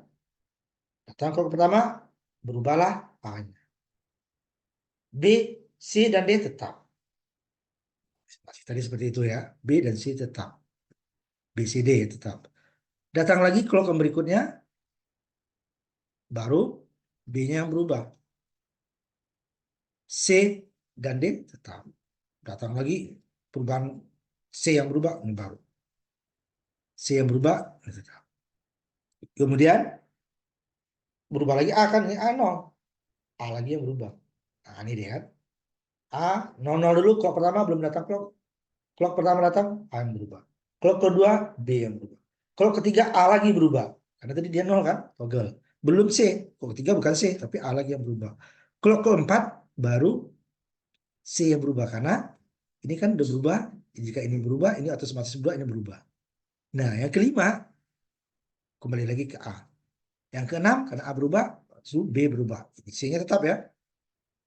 Datang clock pertama, berubahlah A-nya. B, C, dan D tetap. Masih tadi seperti itu ya. B dan C tetap. B, C, D tetap. Datang lagi clock yang berikutnya, baru B-nya yang berubah. C dan D tetap. Datang lagi perubahan C yang berubah, ini baru. C yang berubah, ini tetap. Kemudian berubah lagi A kan, ini A 0. A lagi yang berubah. Nah ini dia kan. A 00 dulu, clock pertama belum datang clock. Clock pertama datang, A yang berubah. Clock kedua, B yang berubah. Clock ketiga, A lagi berubah. Karena tadi dia 0 kan, toggle. Belum C. Clock ketiga bukan C, tapi A lagi yang berubah. Clock keempat, baru C yang berubah. Karena ini kan udah berubah. Jika ini berubah, ini otomatis berubah, ini berubah. Nah, yang kelima, kembali lagi ke A. Yang keenam, karena A berubah, B berubah. C-nya tetap ya.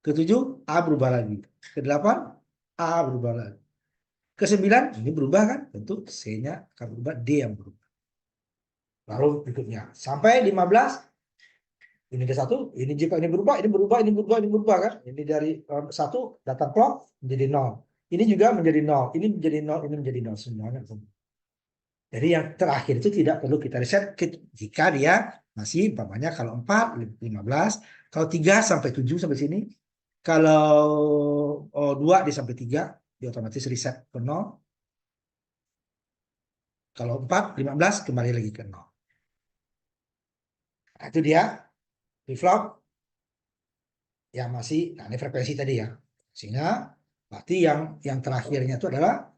Ketujuh, A berubah lagi. Kedelapan, A berubah lagi. Ke-9, ini berubah kan? Tentu C-nya akan berubah, D yang berubah. Lalu berikutnya. Sampai 15, ini ada 1, ini jika ini berubah, ini berubah, ini berubah, ini berubah kan? Ini dari 1, datang clock, menjadi 0. Ini juga menjadi 0, ini menjadi 0, ini menjadi 0. Semuanya. Jadi yang terakhir itu tidak perlu kita reset jika dia masih umpamanya kalau 4, 15, kalau 3 sampai 7 sampai sini, kalau 2 di sampai 3, dia otomatis reset ke 0. Kalau 4, 15 kembali lagi ke 0. Nah, itu dia flip-flop yang masih, nah ini frekuensi tadi ya. Sehingga berarti yang terakhirnya itu adalah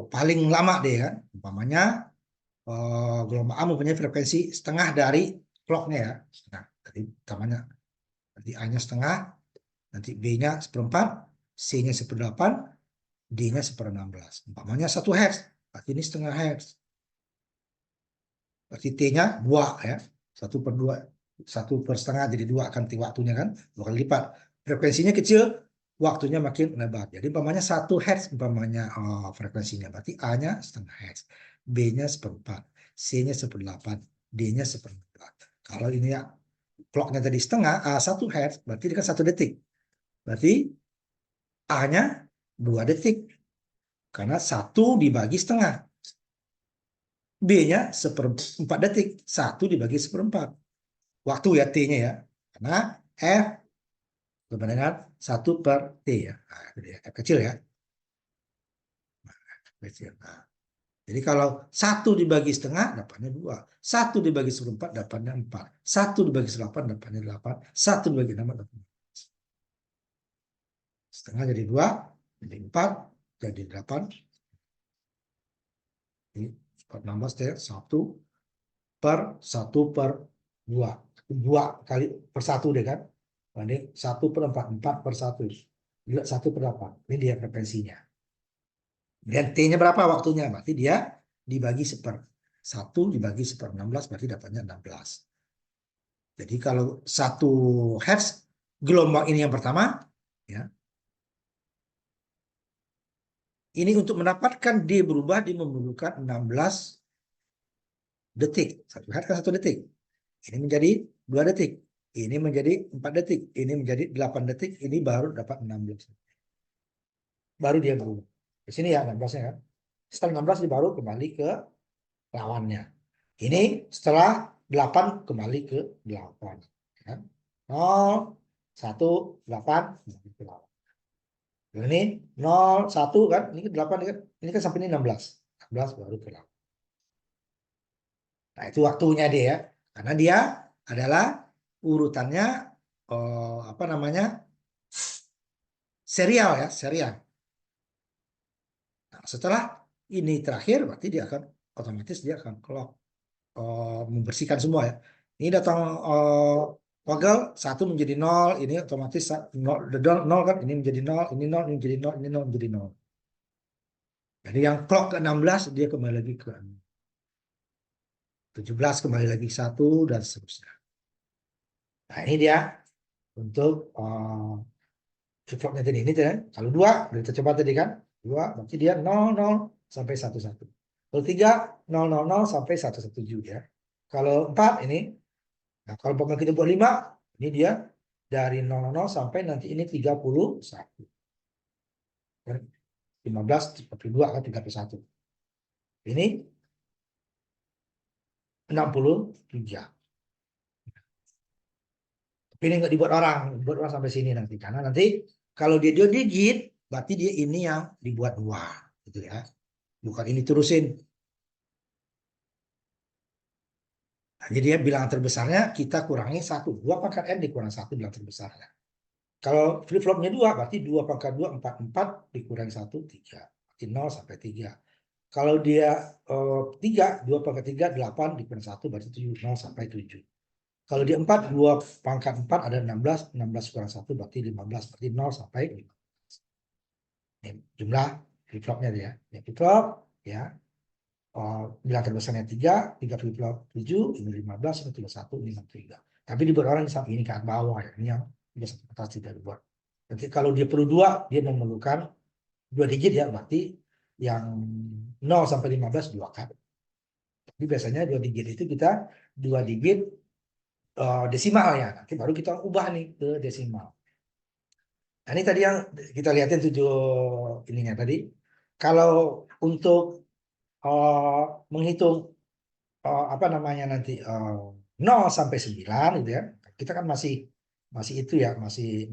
paling lama deh kan. Umpamanya gelombang A mempunyai frekuensi setengah dari clocknya ya. Nah, tadi utamanya nanti A-nya setengah, nanti B-nya seperempat, C-nya seperdelapan, D-nya 1/16. Umpamanya 1 Hz, berarti ini setengah Hz. Berarti T-nya 2 ya. 1/2, 1/2 jadi 2 kan waktunya kan, 2 kali lipat. Frekuensinya kecil, waktunya makin lebar. Jadi umpamanya 1 Hz umpamanya frekuensinya, berarti A-nya setengah Hz, B-nya seperempat, C-nya 1/8, D-nya 1/4. Kalau ini ya clocknya tadi setengah, 1 Hz, berarti ini kan 1 detik. Berarti A-nya 2 detik. Karena 1 dibagi setengah. B-nya 1/4 detik. 1 dibagi 1/4. Waktu ya T-nya ya. Karena F sama dengan 1/T ya. Nah, itu dia, F kecil ya. Kecil. Nah, jadi kalau 1 dibagi setengah, dapatnya 2. 1 dibagi 1/4, dapatnya 4. 1 dibagi 8, dapatnya 8. 1 dibagi 6, dapatnya 4. Setengah jadi 2, jadi 4, jadi 8. Jadi 16 ya, 1/2. 2 kali per 1 deh kan. Banding 1/4, 4/1. Juga 1/8. Ini dia frekuensinya. Dan T-nya berapa waktunya? Berarti dia dibagi 1 dibagi 1/16, berarti dapatnya 16. Jadi kalau 1 Hz gelombang ini yang pertama, ya, ini untuk mendapatkan D berubah, dia memerlukan 16 detik. 1 Hz kan 1 detik. Ini menjadi 2 detik. Ini menjadi 4 detik. Ini menjadi 8 detik. Ini baru dapat 16. Baru dia berubah. Di sini ya 16-nya kan. Setelah 16 dia baru kembali ke lawannya. Ini setelah 8 kembali ke 8. Ya. 0, 1, 8, kembali ke 8. Ini 0, 1 kan. Ini ke 8 kan. Ini kan sampai ini 16. 16 baru ke 8. Nah itu waktunya dia ya. Karena dia adalah urutannya apa namanya, serial ya, serial. Nah, setelah ini terakhir, berarti dia akan otomatis dia akan clock, membersihkan semua ya. Ini datang toggle 1 menjadi 0, ini otomatis 0, 0 kan, ini menjadi 0, ini 0, ini menjadi 0, ini 0 menjadi 0. Jadi yang clock ke 16 dia kembali lagi ke 17, kembali lagi 1 dan seterusnya. Nah ini dia untuk flip-flopnya tadi. Ini kan, kalau 2 kita coba tadi kan, 2 berarti dia 00 sampai 11. Kalau 3 000 sampai 117 ya. Kalau 4 ini, nah kalau pokoknya kita buat 5, ini dia dari 00 sampai nanti ini 31. 15 42 kan 31. Ini 63. Tapi ini nggak dibuat orang, dibuat orang sampai sini nanti. Karena nanti kalau dia 2 digit, berarti dia ini yang dibuat 2 gitu ya. Bukan ini terusin. Nah, jadi ya bilangan terbesarnya kita kurangi 1. 2 pangkat N dikurang 1 bilangan terbesarnya. Kalau flip-flopnya 2, berarti 2 pangkat 2, 4. 4 dikurangi 1, 3. Berarti 0 sampai 3. Kalau dia 3, 2 pangkat 3, 8 dikurangi 1, berarti 7. 0 sampai 7. Kalau dia 4, 2 pangkat 4 ada 16. 16 kurang 1, berarti 15. Berarti 0 sampai 15. Ini jumlah flip-flopnya dia. Ini flip-flop, ya. Bilangan terbesarnya 3, 3 flip-flop 7, ini 15, ini 31, ini 63. Tapi dibuat orang sampai ini ke bawah ya. Ini yang biasa atas tidak dibuat. Nanti kalau dia perlu 2, dia memerlukan 2 digit ya, berarti yang 0 sampai 15 2 kali. Tapi biasanya 2 digit itu kita 2 digit desimal ya. Nanti baru kita ubah nih ke desimal. Nah, ini tadi yang kita lihatin 7 ininya tadi. Kalau untuk menghitung apa namanya nanti 0 sampai 9 gitu ya. Kita kan masih masih itu ya, masih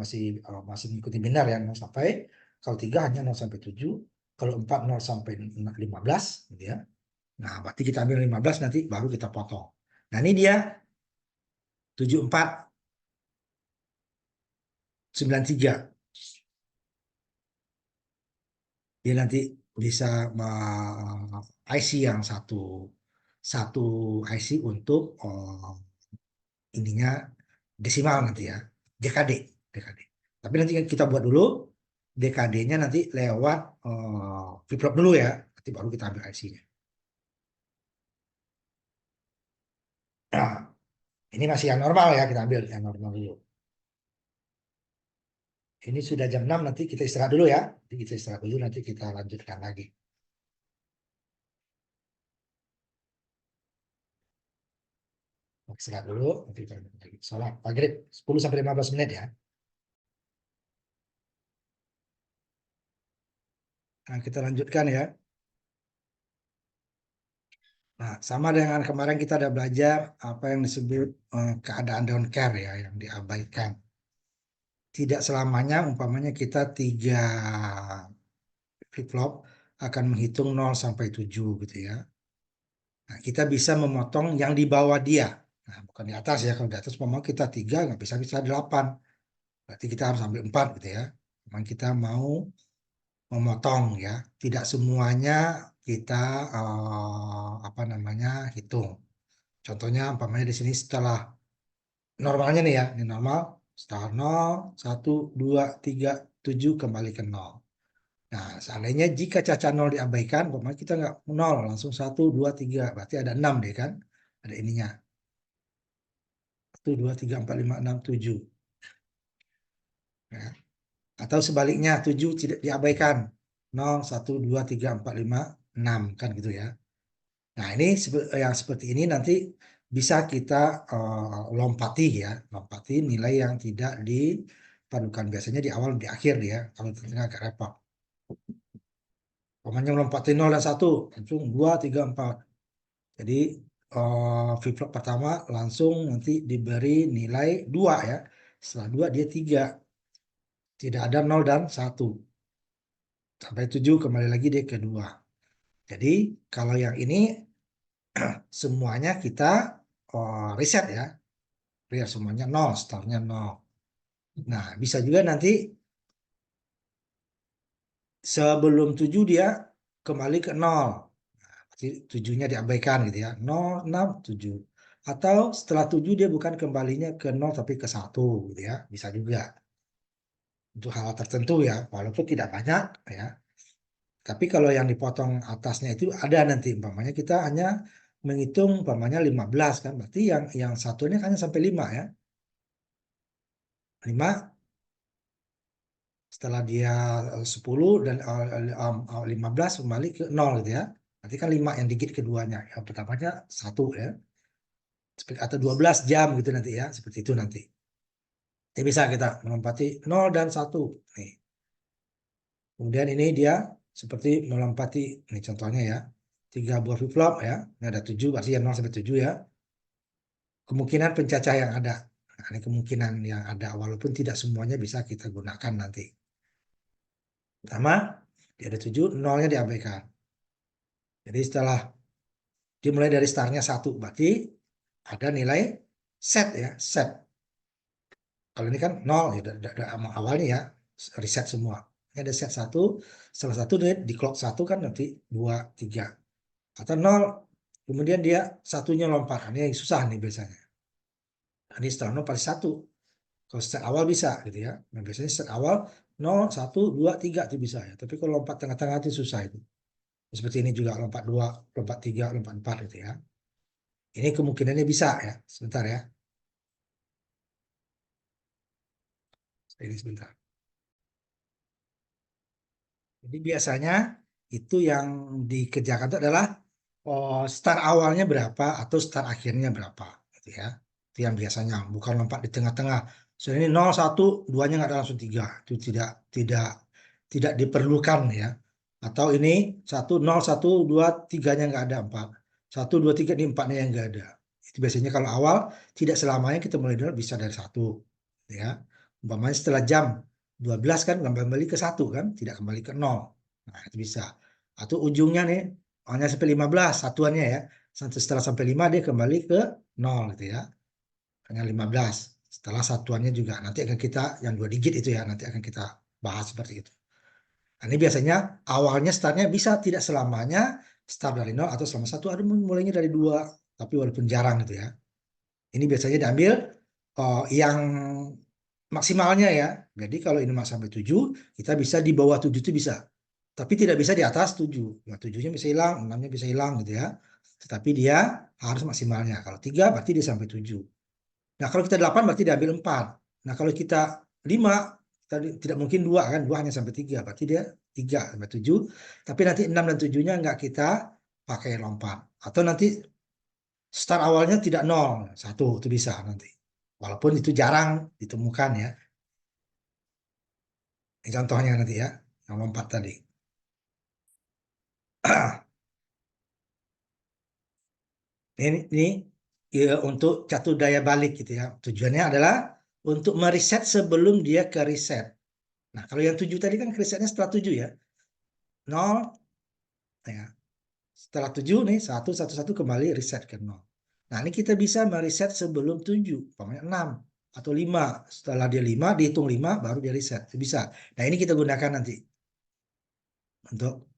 mengikuti binar ya 0 sampai. Kalau 3 hanya 0 sampai 7, kalau 4 0 sampai 15 gitu ya. Nah, berarti kita ambil 15 nanti baru kita potong. Nah, ini dia 7493. Dia nanti bisa IC yang satu satu IC untuk ininya desimal nanti ya, DKD, DKD. Tapi nanti kita buat dulu DKD-nya nanti lewat flip-flop dulu ya, nanti baru kita ambil IC-nya. Nah, ini masih yang normal ya, kita ambil yang normal dulu. Ini sudah jam 6, nanti kita istirahat dulu ya. Nanti kita istirahat dulu, nanti kita lanjutkan lagi. Istirahat dulu, nanti kita lanjutkan lagi. Sholat maghrib 10 sampai 15 menit ya. Nah, kita lanjutkan ya. Nah, sama dengan kemarin kita ada belajar apa yang disebut keadaan don't care ya, yang diabaikan. tidak selamanya umpamanya kita 3 flip-flop akan menghitung 0 sampai 7 gitu ya. Nah, kita bisa memotong yang di bawah dia. Nah, bukan di atas ya. Kalau di atas memang kita 3 nggak bisa 8. Berarti kita harus ambil 4 gitu ya. Memang kita mau memotong ya. Tidak semuanya kita apa namanya hitung. Contohnya umpamanya di sini setelah normalnya nih ya, ini normal. Setelah 0, 1, 2, 3, 7 kembali ke 0. Nah, seandainya jika caca 0 diabaikan, umpamanya kita nggak 0, langsung 1, 2, 3. Berarti ada 6 deh kan. Ada ininya. 1, 2, 3, 4, 5, 6, 7. Ya. Atau sebaliknya 7 tidak diabaikan. 0, 1, 2, 3, 4, 5, 6. Kan gitu ya. Nah, ini yang seperti ini nanti bisa kita lompati ya. Lompati nilai yang tidak dipadukan. Biasanya di awal di akhir ya. Kalau di tengah agak repot. Pokoknya melompati 0 dan 1. Langsung 2, 3, 4. Jadi flip-flop pertama langsung nanti diberi nilai 2 ya. Setelah 2 dia 3. Tidak ada 0 dan 1. Sampai 7 kembali lagi dia ke 2. Jadi kalau yang ini semuanya kita reset ya. Real semuanya 0, startnya 0. Nah, bisa juga nanti sebelum 7 dia kembali ke 0. Berarti 7-nya diabaikan gitu ya. 0, 6, 7. Atau setelah 7 dia bukan kembalinya ke 0 tapi ke 1 gitu ya. Bisa juga. Untuk hal tertentu ya, walaupun tidak banyak ya. Tapi kalau yang dipotong atasnya itu ada nanti umpamanya kita hanya menghitung umpamanya 15 kan. Berarti yang satunya hanya sampai 5 ya. 5 setelah dia 10 dan 15 kembali ke 0 gitu ya. Nanti kan 5 yang digit keduanya. Yang pertamanya 1 ya. Atau 12 jam gitu nanti ya. Seperti itu nanti. Jadi bisa kita melompati 0 dan 1. Nih. Kemudian ini dia seperti melompati, ini contohnya ya. 3 buah flip-flop ya. Ini ada 7, pasti ya 0 sampai 7 ya. Kemungkinan pencacah yang ada. Nah, ini kemungkinan yang ada. Walaupun tidak semuanya bisa kita gunakan nanti. Pertama, dia ada 7, 0-nya diabaikan. Jadi setelah dimulai dari startnya 1, berarti ada nilai set ya, set. Kalau ini kan 0 ya, awalnya ya, reset semua. Ini ada set 1, setelah 1 di clock 1 kan nanti 2, 3. Atau 0, kemudian dia satunya lompat. Ini yang susah nih biasanya. Ini setelah 0 pasti 1. Kalau set awal bisa gitu ya. Nah, biasanya set awal 0, 1, 2, 3 itu bisa ya. Tapi kalau lompat tengah-tengah itu susah itu. Seperti ini juga lompat 2, lompat 3, lompat 4 gitu ya. Ini kemungkinannya bisa ya. Sebentar ya. Ini sebentar. Jadi biasanya itu yang dikerjakan itu adalah start awalnya berapa atau start akhirnya berapa gitu ya. Itu yang biasanya bukan lompat di tengah-tengah. Soalnya ini 0, 1, 2-nya nggak ada langsung 3. Itu tidak tidak diperlukan ya. Atau ini 1, 0, 1, 2, 3-nya nggak ada 4. 1, 2, 3 ini 4-nya yang nggak ada. Itu biasanya kalau awal tidak selamanya kita mulai dulu bisa dari 1 ya. Umpamanya setelah jam 12 kan kembali ke 1 kan, tidak kembali ke 0. Nah, itu bisa. Atau ujungnya nih hanya sampai 15 satuannya ya. Setelah sampai 5 dia kembali ke 0 gitu ya. Hanya 15. Setelah satuannya juga nanti akan kita yang 2 digit itu ya nanti akan kita bahas seperti itu. Nah, ini biasanya awalnya startnya bisa tidak selamanya start dari 0 atau selama 1 ada mulainya dari 2 tapi walaupun jarang gitu ya. Ini biasanya diambil yang maksimalnya ya. Jadi kalau ini sampai 7, kita bisa di bawah 7 itu bisa. Tapi tidak bisa di atas 7. Nah, 7-nya bisa hilang, 6-nya bisa hilang gitu ya. Tetapi dia harus maksimalnya. Kalau 3 berarti dia sampai 7. Nah, kalau kita 8 berarti diambil 4. Nah, kalau kita 5, tidak mungkin 2 kan. 2 hanya sampai 3. Berarti dia 3 sampai 7. Tapi nanti 6 dan 7-nya nggak kita pakai lompat. Atau nanti start awalnya tidak 0. 1 itu bisa nanti. Walaupun itu jarang ditemukan ya. Ini contohnya nanti ya. Yang lompat tadi. Ini ya, untuk catur daya balik gitu ya. Tujuannya adalah untuk mereset sebelum dia ke reset. Nah, kalau yang 7 tadi kan resetnya setelah 7 ya. 0, ya. Setelah 7 nih, 1 kembali reset ke 0. Nah, ini kita bisa mereset sebelum 7, umpamanya 6 atau 5. Setelah dia 5, dihitung 5, baru dia reset. Bisa. Nah, ini kita gunakan nanti untuk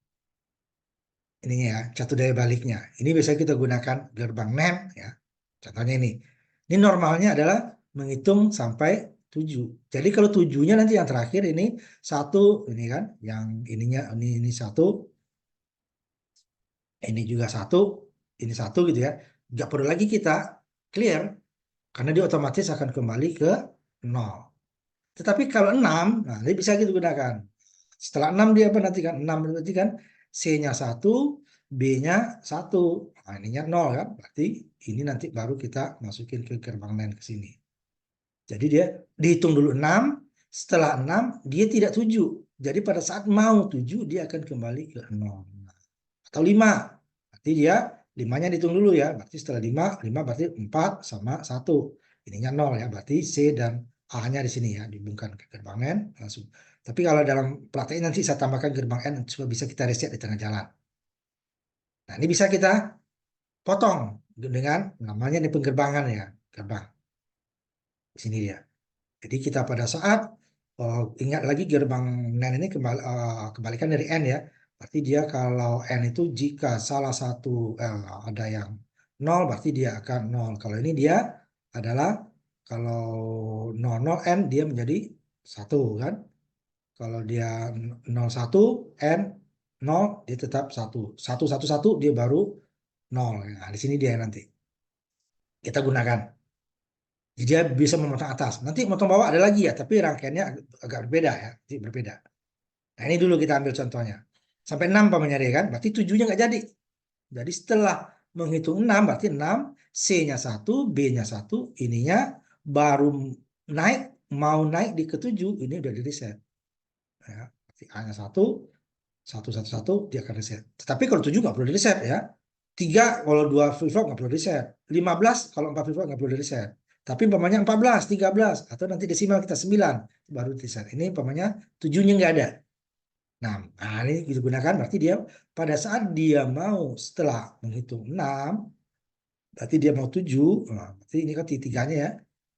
ini ya, satu daya baliknya. Ini biasanya kita gunakan gerbang NAND ya. Contohnya ini. Ini normalnya adalah menghitung sampai 7. Jadi kalau 7-nya nanti yang terakhir ini 1, ini kan, yang ininya ini 1, ini juga 1, ini 1 gitu ya. Nggak perlu lagi kita clear karena dia otomatis akan kembali ke 0. Tetapi kalau 6, nah ini bisa kita gunakan. Setelah 6 dia apa nanti kan? 6 berarti kan C-nya 1, B-nya 1. Nah, ininya 0 kan? Berarti ini nanti baru kita masukin ke gerbang NAND ke sini. Jadi dia dihitung dulu 6, setelah 6 dia tidak 7. Jadi pada saat mau 7 dia akan kembali ke 0. Atau 5. Berarti dia 5-nya dihitung dulu ya. Berarti setelah 5, 5 berarti 4 sama 1. Ininya 0 ya. Berarti C dan A-nya di sini ya, dihubungkan ke gerbang N langsung. Tapi kalau dalam prakteknya nanti saya tambahkan gerbang N supaya bisa kita reset di tengah jalan. Nah, ini bisa kita potong dengan namanya ini penggerbangan ya, gerbang. Di sini dia. Jadi kita pada saat ingat lagi gerbang NAND ini kembalikan dari N ya. Berarti dia kalau N itu jika salah satu ada yang 0 berarti dia akan 0. Kalau ini dia adalah kalau 00 N dia menjadi 1 kan. Kalau dia 01 N 0 dia tetap 1. 111 dia baru 0. Nah, di sini dia nanti kita gunakan. Jadi dia bisa memotong atas. Nanti motong bawah ada lagi ya, tapi rangkaiannya agak berbeda ya, berbeda. Nah, ini dulu kita ambil contohnya. Sampai 6 pamannya dia kan, berarti 7-nya nggak jadi. Jadi setelah menghitung 6, berarti 6, C-nya 1, B-nya 1, ininya baru naik, mau naik di ke-7, ini udah di reset. Ya, berarti A-nya 1, 111, dia akan reset. Tetapi kalau 7 nggak perlu di reset ya. 3 kalau 2 flip flop nggak perlu di reset. 15 kalau 4 flip flop nggak perlu di reset. Tapi umpamanya 14, 13 atau nanti desimal kita 9 baru di reset. Ini umpamanya 7-nya nggak ada. Nah, ini digunakan berarti dia pada saat dia mau setelah menghitung 6 berarti dia mau 7, nah, berarti ini kan tiganya ya.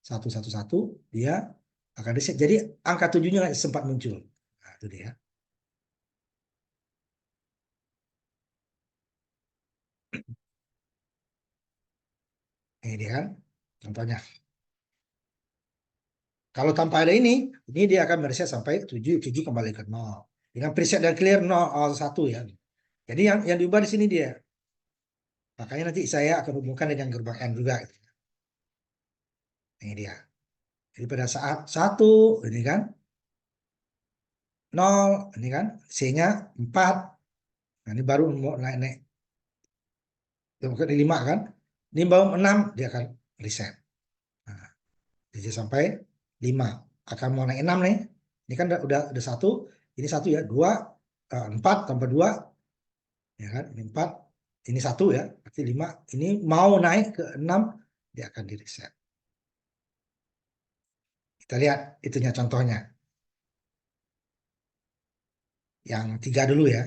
111 dia akan reset. Jadi angka 7-nya nggak sempat muncul. Nah, itu dia. Ini dia kan contohnya. Kalau tanpa ada ini dia akan mereset sampai 7, 7 kembali ke 0. Dengan preset dan clear 0, 1 ya. Jadi yang diubah di sini dia. Makanya nanti saya akan hubungkan dengan gerbang N juga. Gitu. Ini dia. Jadi pada saat 1, ini kan 0, ini kan C-nya 4. Nah, ini baru mau naik-naik. Ke 5 kan. Ini baru 6, dia akan reset. Nah, jadi sampai 5. Akan mau naik 6 nih. Ini kan udah 1. Ini 1 ya. 2, 4 tambah 2. Ya kan? Ini 4. Ini 1 ya. Berarti 5. Ini mau naik ke 6. Dia akan di reset. Kita lihat itunya contohnya. Yang 3 dulu ya.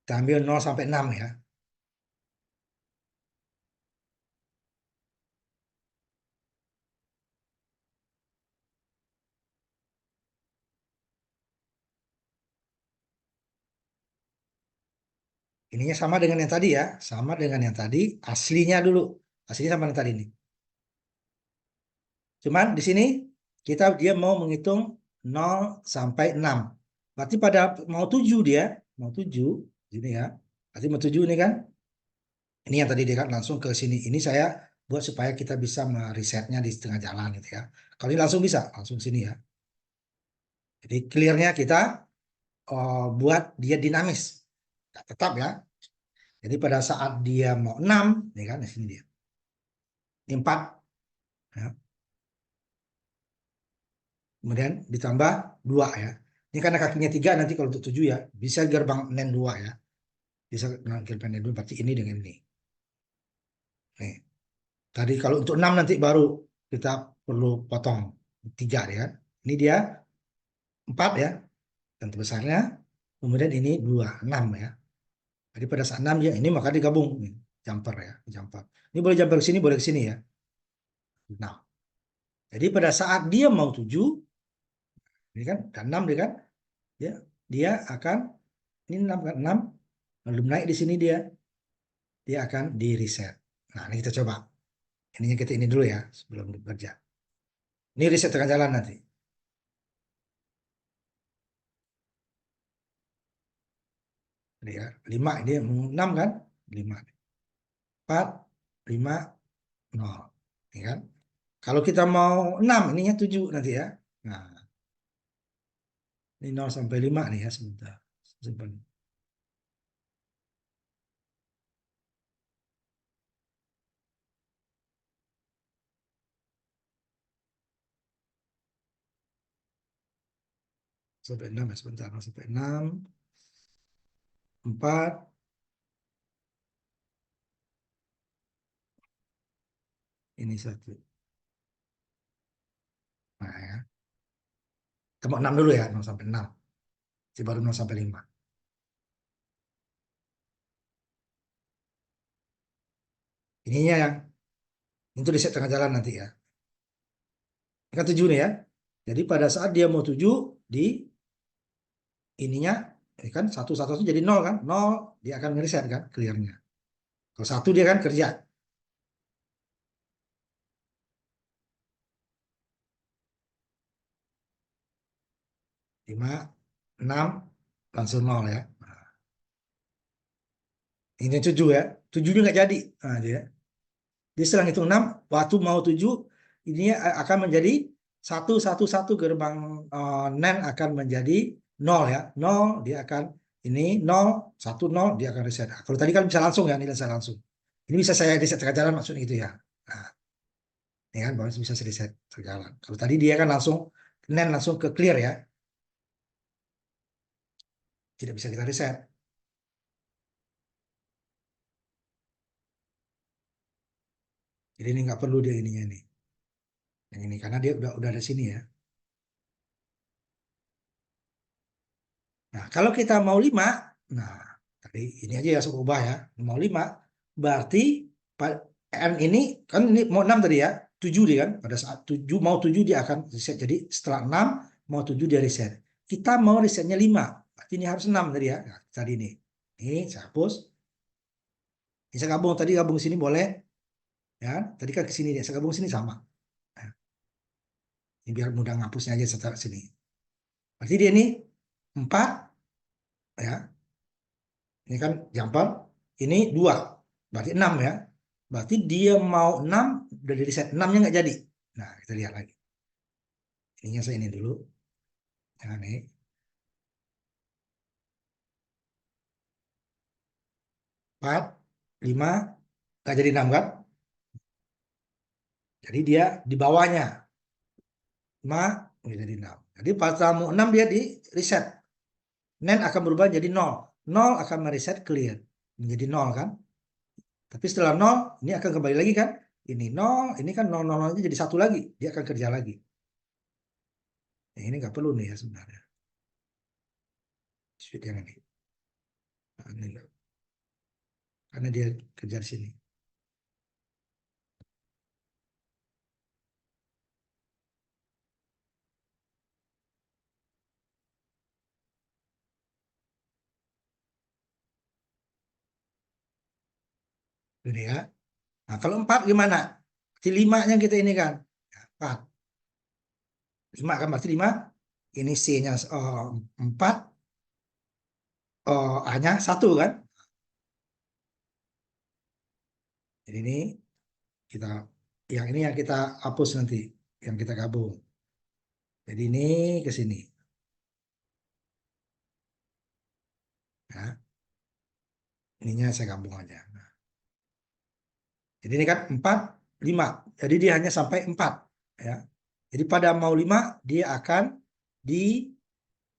Kita ambil 0 sampai 6 ya. Ininya sama dengan yang tadi ya. Sama dengan yang tadi. Aslinya dulu. Aslinya sama dengan tadi nih. Cuman di sini dia mau menghitung 0 sampai 6. Berarti pada mau 7 dia. Mau 7. Ini ya. Berarti mau 7 ini kan. Ini yang tadi dia kan langsung ke sini. Ini saya buat supaya kita bisa meresetnya di setengah jalan gitu ya. Kalau ini langsung bisa. Langsung sini ya. Jadi clearnya kita buat dia dinamis. Nah, tetap ya. Jadi pada saat dia mau 6, nih kan di sini dia. Ini 4 ya. Kemudian ditambah 2 ya. Ini karena kakinya 3 nanti kalau untuk 7 ya, bisa gerbang NAND 2 ya. Bisa gerbang NAND 2 berarti ini dengan ini. Nih. Tadi kalau untuk 6 nanti baru kita perlu potong 3 ya. Ini dia 4 ya, yang terbesarnya. Kemudian ini 2, 6 ya. Jadi pada saat 6 ya, ini maka digabung. Jumper ya, jumper. Ini boleh jumper ke sini, boleh ke sini ya. Nah, jadi pada saat dia mau 7, ini kan, dan 6 dia kan, dia akan, ini 6 kan, 6, lalu naik di sini dia akan di reset. Nah, ini kita coba. Ininya kita ini dulu ya, sebelum bekerja. Ini reset tengah jalan nanti. Ya, 5 ini 6 kan? 5. 4, 5, 0. Ini kan? Kalau kita mau 6, ininya 7 nanti ya. Nah, ini 0 sampai 5 nih ya, sebentar. Simpan. Sampai 6 ya, sebentar. 0 sampai 6, 4, ini 1. Nah ya. Kita mau 6 dulu ya, 0 sampai 6. Jadi baru 0 sampai 5. Ininya yang itu di set tengah jalan nanti ya. Ini kan 7 nih ya. Jadi pada saat dia mau 7 di ininya, ini kan 1 1 1 jadi 0 kan? 0 dia akan ngereset kan clearnya. Kalau 1 dia kan kerja. 5, 6 langsung 0 ya. Nah, ini 7 ya. 7-nya nggak jadi. Nah, dia setelah hitung 6, waktu mau 7, ini akan menjadi 1 1 1 gerbang NAND akan menjadi 0 ya. 0 dia akan ini 0 1 0 dia akan reset. Nah, kalau tadi kan bisa langsung ya, nilai saya langsung. Ini bisa saya reset tengah jalan maksudnya gitu ya. Nah, ini kan baru bisa saya reset tengah jalan. Kalau tadi dia kan langsung NAND langsung ke clear ya. Tidak bisa kita reset. Jadi ini nggak perlu dia ininya nih. Yang ini karena dia udah ada sini ya. Nah, kalau kita mau 5, nah tadi ini aja ya saya ubah ya. Mau 5 berarti N ini kan ini mau 6 tadi ya. 7 dia kan. Pada saat 7 mau 7 dia akan reset. Jadi setelah 6 mau 7 dia reset. Kita mau resetnya 5. Berarti ini harus 6 tadi ya. Nah, tadi ini. Ini saya hapus. Ini saya gabung tadi, gabung sini boleh ya. Tadi kan ke sini dia. Saya gabung sini sama. Nah, ini biar mudah ngapusnya aja setelah sini. Berarti dia ini 4 ya. Ini kan jumper, ini 2, berarti 6 ya. Berarti dia mau 6, udah di reset, 6-nya nggak jadi. Nah, kita lihat lagi. Ininya saya ini dulu. Jangan nih. 4, 5, nggak jadi 6 kan? Jadi dia di bawahnya. 5, nggak jadi 6. Jadi pas mau 6 dia di reset. NAND akan berubah jadi 0. 0 akan mereset clear. Menjadi 0 kan? Tapi setelah 0, ini akan kembali lagi kan? Ini 0, ini kan 0, 0, 0 jadi 1 lagi. Dia akan kerja lagi. Nah, ini nggak perlu nih ya sebenarnya. Switch yang ini. Nah, ini nggak. Karena dia kerja di sini. Ini ya. Nah, kalau 4 gimana? Berarti 5-nya kita ini kan. 4. 5 kan berarti 5. Ini C-nya 4. A-nya 1 kan. Jadi ini kita, yang ini yang kita hapus nanti. Yang kita gabung. Jadi ini ke sini. Ya. Ininya saya gabung aja. Nah, jadi ini kan 4, 5. Jadi dia hanya sampai 4. Ya. Jadi pada mau 5, dia akan di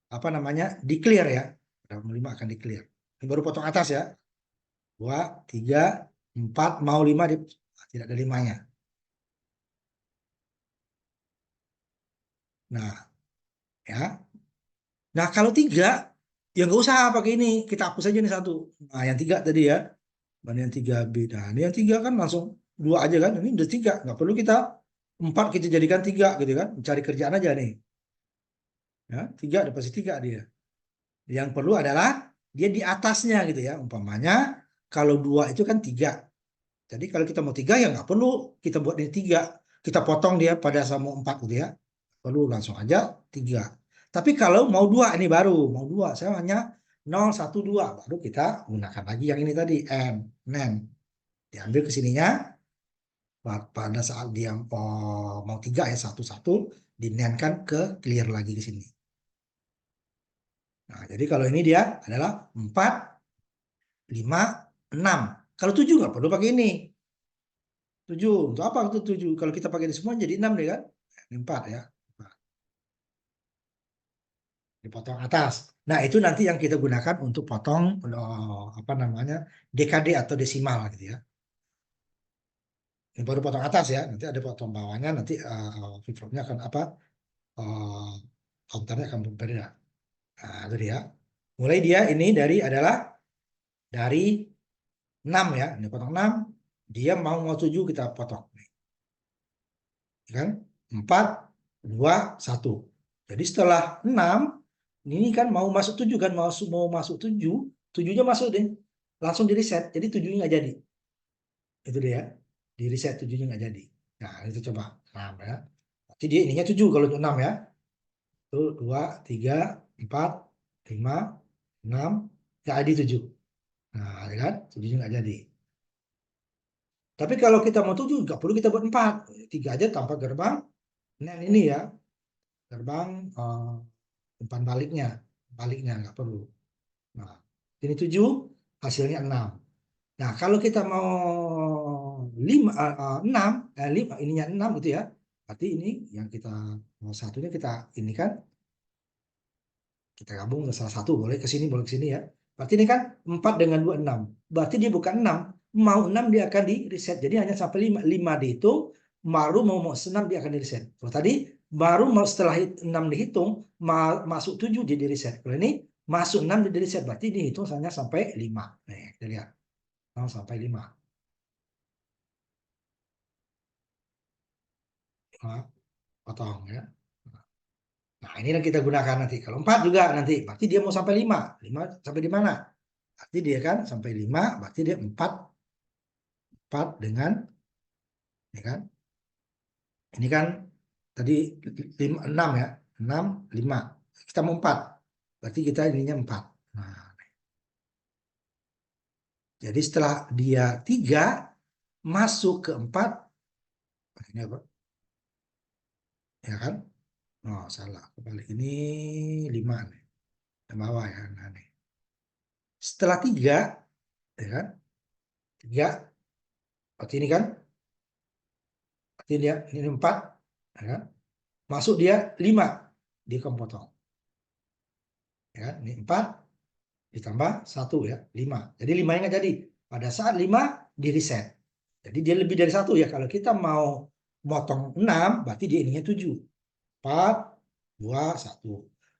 apa namanya di clear ya. Pada mau 5 akan di clear. Ini baru potong atas ya. 2, 3, 4, mau 5 di tidak ada 5-nya. Nah, ya. Nah, kalau 3, ya nggak usah pakai ini. Kita hapus aja nih 1. Nah, yang 3 tadi ya. Mana yang 3B. Nah, ini yang 3 kan langsung 2 aja kan. Ini udah 3. Nggak perlu kita 4 kita jadikan 3 gitu kan. Cari kerjaan aja nih. Ya, 3 ada pasti 3 dia. Yang perlu adalah dia di atasnya gitu ya. Umpamanya kalau 2 itu kan 3. Jadi kalau kita mau 3 ya nggak perlu kita buat ini 3. Kita potong dia pada sama 4 gitu ya. Perlu langsung aja 3. Tapi kalau mau 2 ini baru. Mau 2 saya hanya 0, 1, 2. Baru kita gunakan lagi yang ini tadi. N. Diambil ke sininya. Pada saat dia mau 3 ya 1, 1. Dinenkan ke clear lagi ke sini. Nah, jadi kalau ini dia adalah 4, 5, 6. Kalau 7 nggak perlu pakai ini. 7. Untuk apa itu 7? Kalau kita pakai ini semua jadi 6 deh kan? Ini 4 ya. Nah, dipotong atas. Nah, itu nanti yang kita gunakan untuk potong apa namanya? DKD atau desimal gitu ya. Ini baru potong atas ya. Nanti ada potong bawahnya nanti flip-flopnya akan apa? Uh, counternya akan berbeda. Nah, itu dia. Mulai dia ini dari 6 ya. Ini potong 6. Dia mau 7 kita potong. Kan? 4, 2, 1. Jadi setelah 6, ini kan mau masuk 7 kan, mau masuk 7, 7-nya masuk deh. Langsung di reset. Jadi 7-nya nggak jadi. Itu dia. Di reset 7-nya nggak jadi. Nah, itu coba. 6 ya. Berarti dia ininya 7 kalau 6 ya. Itu 2, 3, 4, 5, 6, nggak jadi 7. Nah, ya kan? 7-nya nggak jadi. Tapi kalau kita mau 7, nggak perlu kita buat 4. 3 aja tanpa gerbang. Nah, ini ya. Gerbang umpan baliknya nggak perlu. Nah, ini 7, hasilnya 6. Nah, kalau kita mau 5, 6, 5, ininya 6 gitu ya. Berarti ini yang kita mau satunya kita ini kan kita gabung ke salah satu, boleh ke sini, boleh ke sini ya. Berarti ini kan 4 dengan 2, 6. Berarti dia bukan 6. Mau 6 dia akan di reset. Jadi hanya sampai 5. 5 dihitung, baru mau 6 dia akan di reset. Kalau tadi baru setelah 6 dihitung, masuk 7 dia di reset. Kalau ini masuk 6 dia di reset. Berarti dihitung hanya sampai 5. Nih, kita lihat. 0 sampai 5. Nah, potong ya. Nah, ini yang kita gunakan nanti. Kalau 4 juga nanti. Berarti dia mau sampai 5. 5 sampai di mana? Berarti dia kan sampai 5. Berarti dia 4 dengan ya kan? Ini kan tadi 6 ya. 6, 5. Kita mau 4. Berarti kita ininya 4. Nah, jadi setelah dia 3 masuk ke 4, ini apa? Ya kan? Oh, salah. Kebalik ini 5 nih. Yang bawah ya. Nah, nih. Setelah 3, ya kan? 3, berarti ini kan? Berarti dia ini 4, ya kan? Masuk dia 5, dia akan potong. Ya kan? Ini 4 ditambah 1 ya, 5. Jadi 5-nya nggak jadi. Pada saat 5 di reset. Jadi dia lebih dari 1 ya. Kalau kita mau motong 6, berarti dia ininya 7. 4, 2, 1.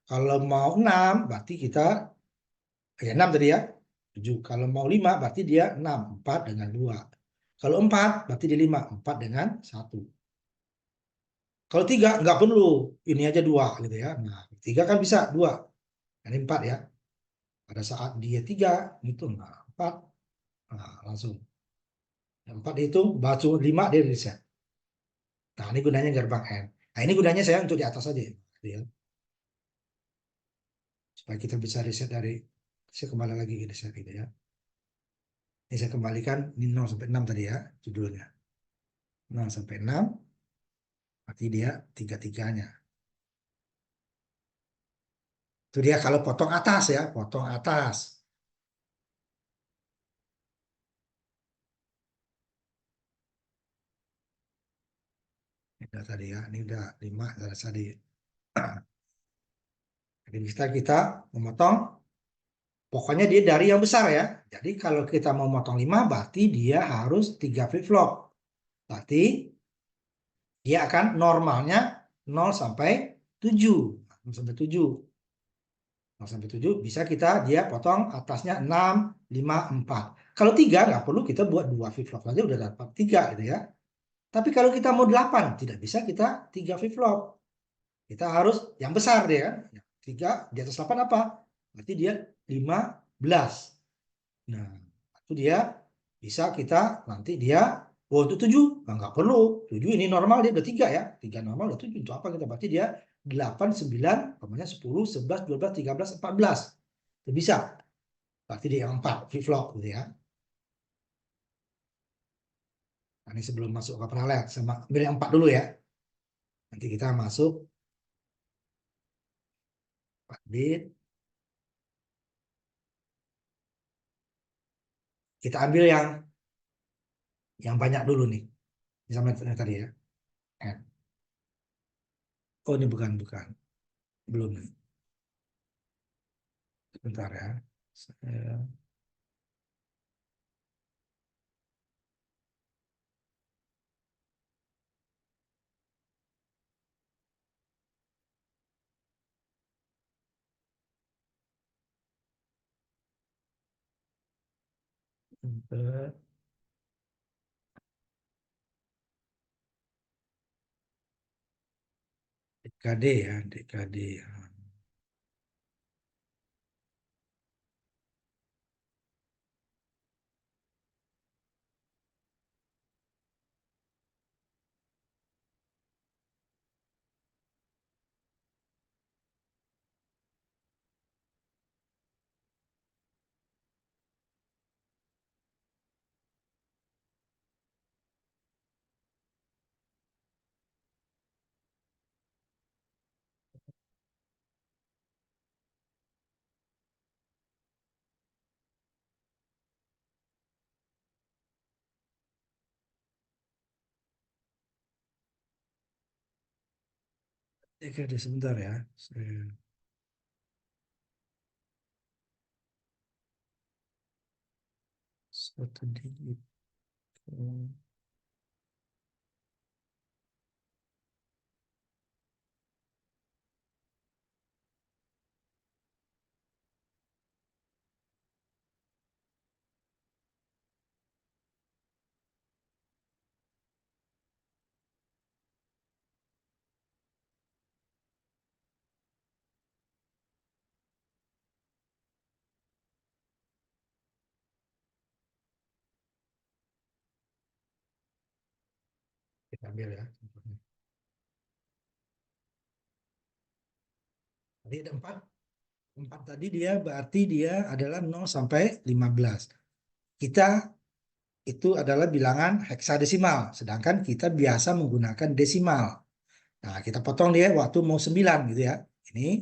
Kalau mau 6, berarti kita ya 6 tadi ya. 7. Kalau mau 5, berarti dia 6. 4 dengan 2. Kalau 4, berarti dia 5. 4 dengan 1. Kalau 3, nggak perlu. Ini aja 2 gitu ya. Nah, 3 kan bisa 2. Ini 4 ya. Pada saat dia 3, hitung. Nah, 4. Nah, langsung. 4 itu, baca 5 dia reset. Nah, ini gunanya gerbang N. Nah, ini gunanya saya untuk di atas saja. Ya. Supaya kita bisa reset dari, saya kembali lagi ke reset gitu ya. Ini saya kembalikan, ini 0 sampai 6 tadi ya, judulnya. 0 sampai 6, berarti dia 3-3-nya. Itu dia kalau potong atas ya, potong atas. Ini udah tadi ya, ini udah 5 dari tadi. Jadi kita memotong, pokoknya dia dari yang besar ya. Jadi kalau kita mau motong 5, berarti dia harus 3 flip flop. Berarti dia akan normalnya 0 sampai 7. 0 sampai 7. 0 sampai 7 bisa kita dia potong atasnya 6, 5, 4. Kalau 3 nggak perlu kita buat 2 flip-flop saja udah dapat 3 gitu ya. Tapi kalau kita mau 8 tidak bisa kita 3 flip-flop. Kita harus yang besar dia kan. 3 di atas 8 apa? Berarti dia 15. Nah, itu dia bisa kita nanti dia untuk 7 nggak perlu 7 ini normal dia udah 3 ya 3 normal udah 7 untuk apa kita berarti dia 8 9 namanya 10 11 12 13 14 itu bisa berarti dia yang 4 flip flop gitu ya. Nah, ini sebelum masuk ke paralel sama ambil yang 4 dulu ya, nanti kita masuk 4 bit, kita ambil yang banyak dulu nih sama yang tadi ya. Oh ini bukan bukan belum nih. Sebentar ya. Saya, DKD ya, DKD. DKD sebentar ya. Satu digit. Kita ambil ya. Tadi ada 4. 4 tadi dia berarti dia adalah 0 sampai 15. Kita itu adalah bilangan heksadesimal, sedangkan kita biasa menggunakan desimal. Nah, kita potong dia waktu mau 9 gitu ya. Ini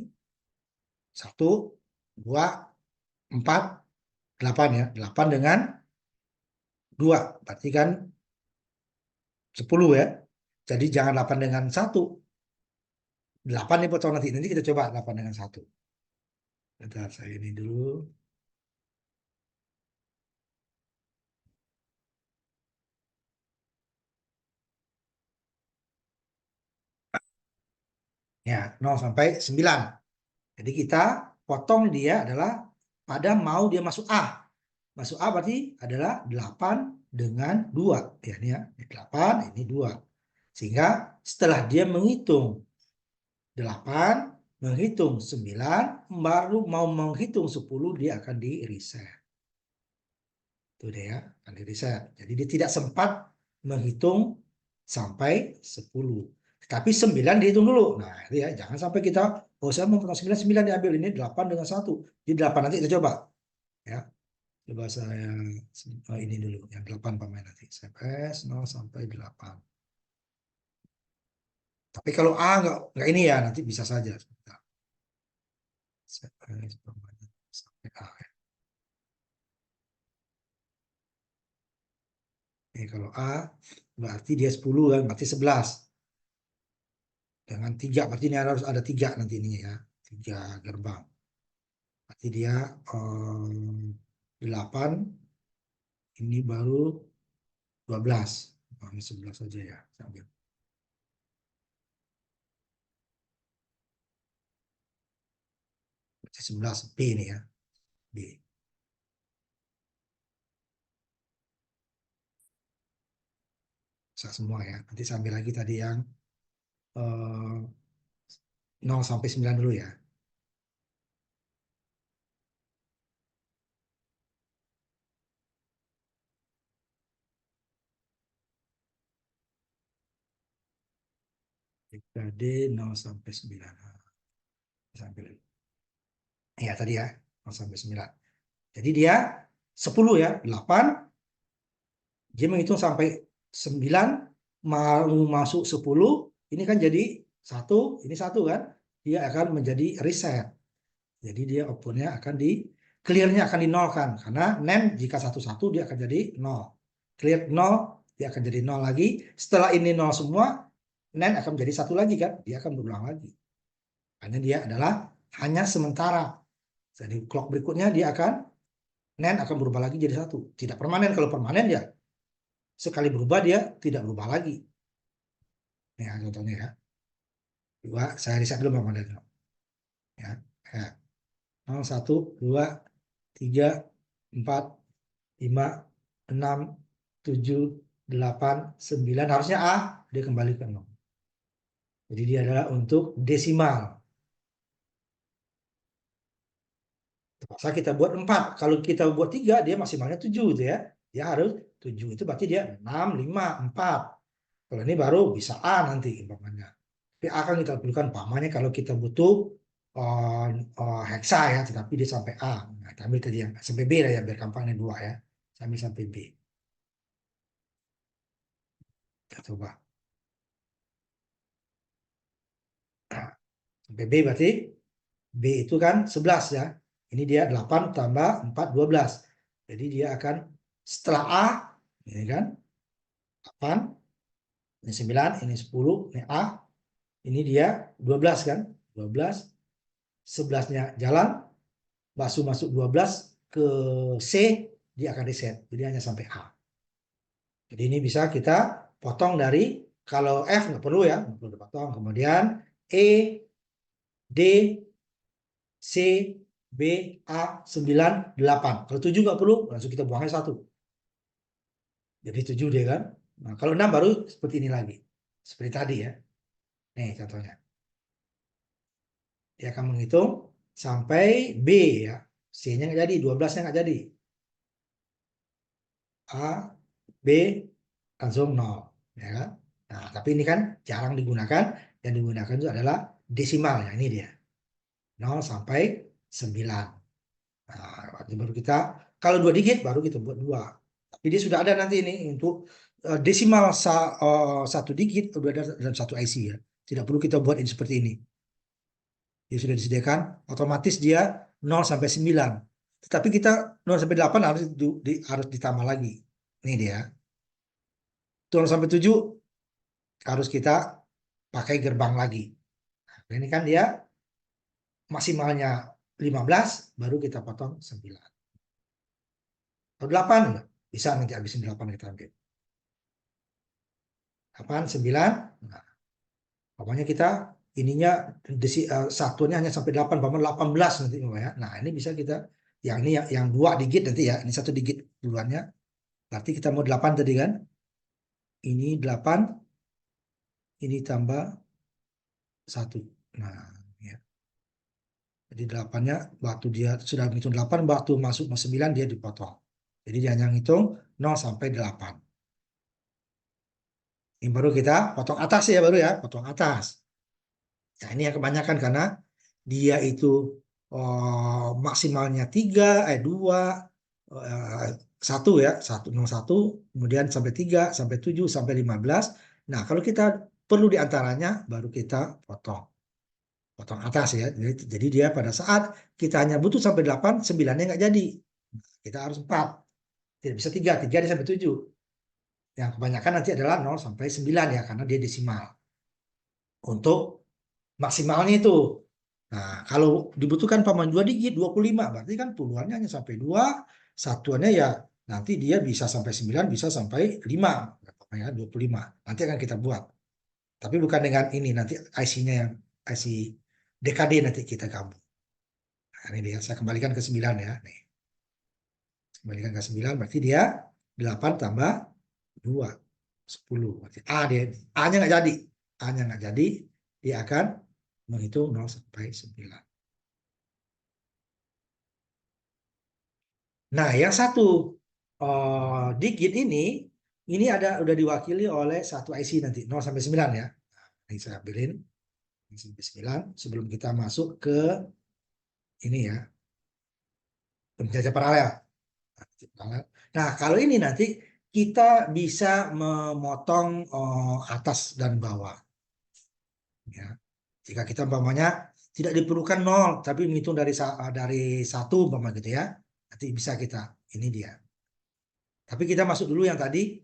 1, 2, 4, 8 ya. 8 dengan 2, berarti kan 10 ya. Jadi jangan 8 dengan 1. 8 nih potong nanti. Nanti kita coba 8 dengan 1. Bentar, saya ini dulu. Ya, 0 sampai 9. Jadi kita potong dia adalah pada mau dia masuk A. Masuk A berarti adalah 8 dengan 2. Ya, ini ya. Ini 8, ini 2. Sehingga setelah dia menghitung 8, menghitung 9, baru mau menghitung 10, dia akan di reset. Itu dia ya, akan di reset. Jadi dia tidak sempat menghitung sampai 10. Tapi 9 dihitung dulu. Nah, itu ya, jangan sampai kita, oh saya mau potong 9, 9 diambil. Ini 8 dengan 1. Jadi 8 nanti kita coba. Ya, coba saya ini dulu. Yang 8 pemain nanti. Saya press 0 sampai 8. Tapi kalau A nggak ini ya, nanti bisa saja. Sebentar. Saya press pemain sampai A. Ya. Ini kalau A berarti dia 10 kan, berarti 11. Dengan 3, berarti ini harus ada 3 nanti ini ya. 3 gerbang. Berarti dia 8, ini baru 12. Ini 11 saja ya. Sambil. Berarti 11 B ini ya. B. Bisa semua ya. Nanti sambil lagi tadi yang 0 sampai 9 dulu ya. D 0 sampai 9. Sambil. Ya tadi ya. 0 sampai 9. Jadi dia 10 ya. 8. Dia menghitung sampai 9. Mau masuk 10. Ini kan jadi 1. Ini 1 kan. Dia akan menjadi reset. Jadi dia outputnya akan clear-nya akan dinolkan. Karena NAND jika 1-1 dia akan jadi 0. Clear 0, dia akan jadi 0 lagi. Setelah ini 0 semua, NAND akan menjadi 1 lagi kan. Dia akan berulang lagi. Karena dia adalah hanya sementara. Jadi clock berikutnya dia akan NAND akan berubah lagi jadi 1. Tidak permanen. Kalau permanen ya sekali berubah dia tidak berubah lagi. Nah, contohnya ya. Coba saya reset dulu Bang Madan. Ya. Ya. 0, 1, 2, 3, 4, 5, 6, 7, 8, 9. Harusnya A, dia kembali ke 0. Jadi dia adalah untuk desimal. Terpaksa kita buat 4. Kalau kita buat 3, dia maksimalnya 7 gitu ya. Dia harus 7. Itu berarti dia 6, 5, 4. Kalau ini baru bisa A nanti umpamanya. Tapi A kan kita perlukan umpamanya kalau kita butuh heksa ya, tetapi dia sampai A. Nah, kita ambil tadi yang sampai B lah ya, biar gampangnya 2 ya. Sambil sampai B. Kita coba. Nah, sampai B berarti B itu kan 11 ya. Ini dia 8 tambah 4, 12. Jadi dia akan setelah A, ini kan 8, ini 9, ini 10, ini A, ini dia 12 kan. 12, 11-nya jalan, masuk 12 ke C, dia akan reset. Jadi hanya sampai A. Jadi ini bisa kita potong dari, kalau F nggak perlu ya, nggak perlu dipotong. Kemudian E, D, C, B, A, 9, 8. Kalau 7 nggak perlu, langsung kita buangnya 1. Jadi 7 dia kan. Nah, kalau 6 baru seperti ini lagi. Seperti tadi ya. Nih contohnya. Dia akan menghitung sampai B ya. C-nya nggak jadi, 12-nya nggak jadi. A, B, langsung 0. Ya kan? Nah, tapi ini kan jarang digunakan. Yang digunakan itu adalah desimal. Ya, ini dia. 0 sampai 9. Nah, baru kita, kalau 2 digit baru kita buat 2. Tapi dia sudah ada nanti ini untuk desimal 1 digit sudah ada dalam satu IC ya. Tidak perlu kita buat ini seperti ini. Dia sudah disediakan, otomatis dia 0 sampai 9. Tetapi kita 0 sampai 8 harus ditambah lagi. Ini dia. 0 sampai 7 harus kita pakai gerbang lagi. Nah, ini kan dia maksimalnya 15, baru kita potong 9. Atau 8, bisa nanti habisin 8 kita ambil. 8, 9. Nah, pokoknya kita ininya satunya hanya sampai 8, 18 nanti ya. Nah, ini bisa kita yang ini yang 2 digit nanti ya. Ini 1 digit duluannya. Berarti kita mau 8 tadi kan. Ini 8, ini tambah 1. Nah, ya. Jadi 8-nya waktu dia sudah menghitung 8, waktu masuk 9 dia dipotong. Jadi dia hanya ngitung 0 sampai 8. Ini baru kita potong atas ya, baru ya, potong atas. Nah, ini yang kebanyakan karena dia itu maksimalnya 3, 2, 1 ya, 101, kemudian sampai 3, sampai 7, sampai 15. Nah, kalau kita perlu diantaranya, baru kita potong atas ya. Jadi dia pada saat kita hanya butuh sampai 8, 9-nya nggak jadi. Kita harus 4. Tidak bisa 3, 3 dia sampai 7. Yang kebanyakan nanti adalah 0 sampai 9 ya, karena dia desimal. Untuk maksimalnya itu. Nah, kalau dibutuhkan paman 2 digit, 25, berarti kan puluhannya hanya sampai 2, satuannya ya nanti dia bisa sampai 9, bisa sampai 5. ya, 25. Nanti akan kita buat. Tapi bukan dengan ini, nanti IC-nya yang IC DKD nanti kita gabung. Nah, ini dia, saya kembalikan ke 9 ya. Nih. Kembalikan ke 9, berarti dia 8 tambah 2, 10. Berarti A-nya nggak jadi. A-nya nggak jadi, dia akan menghitung 0 sampai 9. Nah, yang satu digit ini udah diwakili oleh satu IC nanti 0 sampai 9 ya. Nah, ini saya ambilin 0 sampai 9 sebelum kita masuk ke ini ya, penjajah paralel. Nah, kalau ini nanti kita bisa memotong atas dan bawah. Ya. Jika kita umpamanya tidak diperlukan 0, tapi menghitung dari 1 umpama gitu ya. Nanti bisa kita, ini dia. Tapi kita masuk dulu yang tadi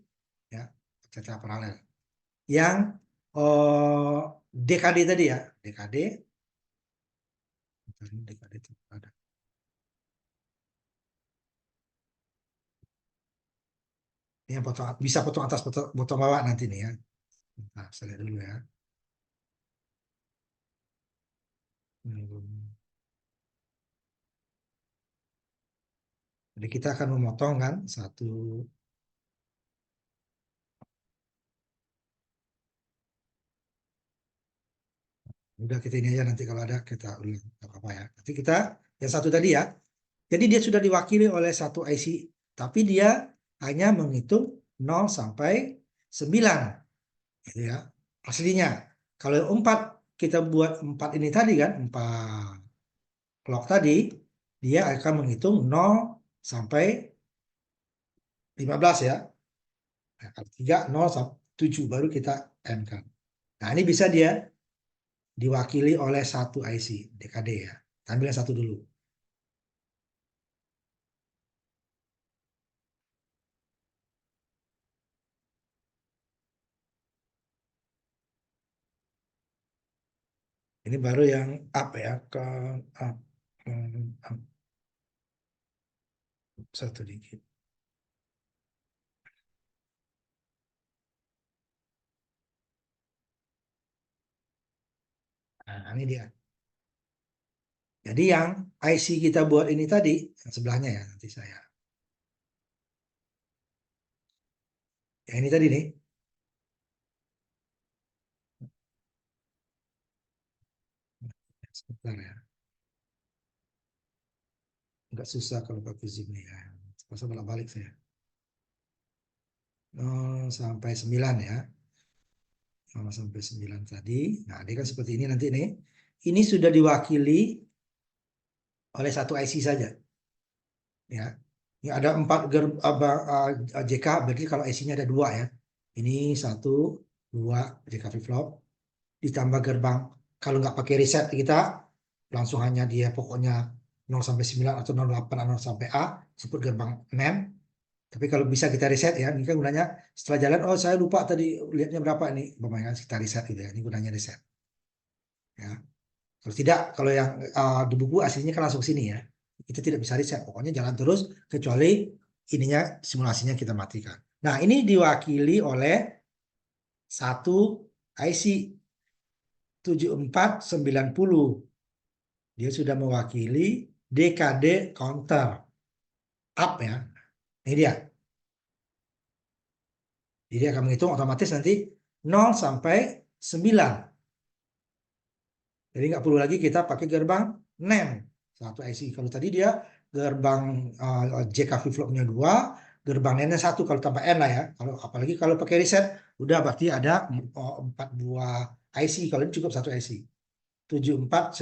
ya, penjajah paralel. Yang DKD tadi ya, DKD itu ada. Ini yang bisa potong atas, potong bawah nanti nih ya. Nah, saya lihat dulu ya. Jadi kita akan memotong kan satu. Udah kita ini aja, nanti kalau ada kita ulang apa ya. Nanti kita yang satu tadi ya. Jadi dia sudah diwakili oleh satu IC, tapi dia hanya menghitung 0 sampai 9 gitu ya. Aslinya. Kalau yang 4 kita buat 4 ini tadi kan, 4 clock tadi, dia akan menghitung 0 sampai 15 ya. Nah, kalau 3, 0 sampai 7 baru kita M kan. Nah, ini bisa dia diwakili oleh satu IC DKD ya. Ambil yang satu dulu. Ini baru yang up ya, ke up, up satu digit. Nah, ini dia. Jadi yang IC kita buat ini tadi, yang sebelahnya ya, nanti saya. Yang ini tadi nih. Sebentar ya. Enggak susah kalau pakai zoom nih ya. Masa bolak-balik saya. 0 sampai 9 ya. 0 sampai 9 tadi. Nah, ini kan seperti ini nanti nih. Ini sudah diwakili oleh satu IC saja. Ya. Ini ada 4 JK, berarti kalau IC-nya ada 2 ya. Ini 1, 2 JK flip-flop. Ditambah gerbang. Kalau nggak pakai reset kita, langsung hanya dia pokoknya 0 sampai 9 atau 08 atau 0 sampai A, sebut gerbang NAND. Tapi kalau bisa kita reset ya, ini kan gunanya setelah jalan, oh saya lupa tadi lihatnya berapa ini, umpamanya kita reset gitu ya, ini gunanya reset. Ya. Kalau tidak, kalau yang di buku aslinya kan langsung sini ya, kita tidak bisa reset, pokoknya jalan terus kecuali ininya simulasinya kita matikan. Nah ini diwakili oleh satu IC 7490. Dia sudah mewakili DKD counter up ya. Ini dia. Jadi akan menghitung otomatis nanti 0 sampai 9. Jadi nggak perlu lagi kita pakai gerbang NAND satu IC. Kalau tadi dia gerbang JK flip-flopnya 2, gerbang NAND-nya 1 kalau tambah N lah ya. Kalau apalagi kalau pakai reset udah berarti ada 4 buah IC. Kalau ini cukup satu IC. 7490.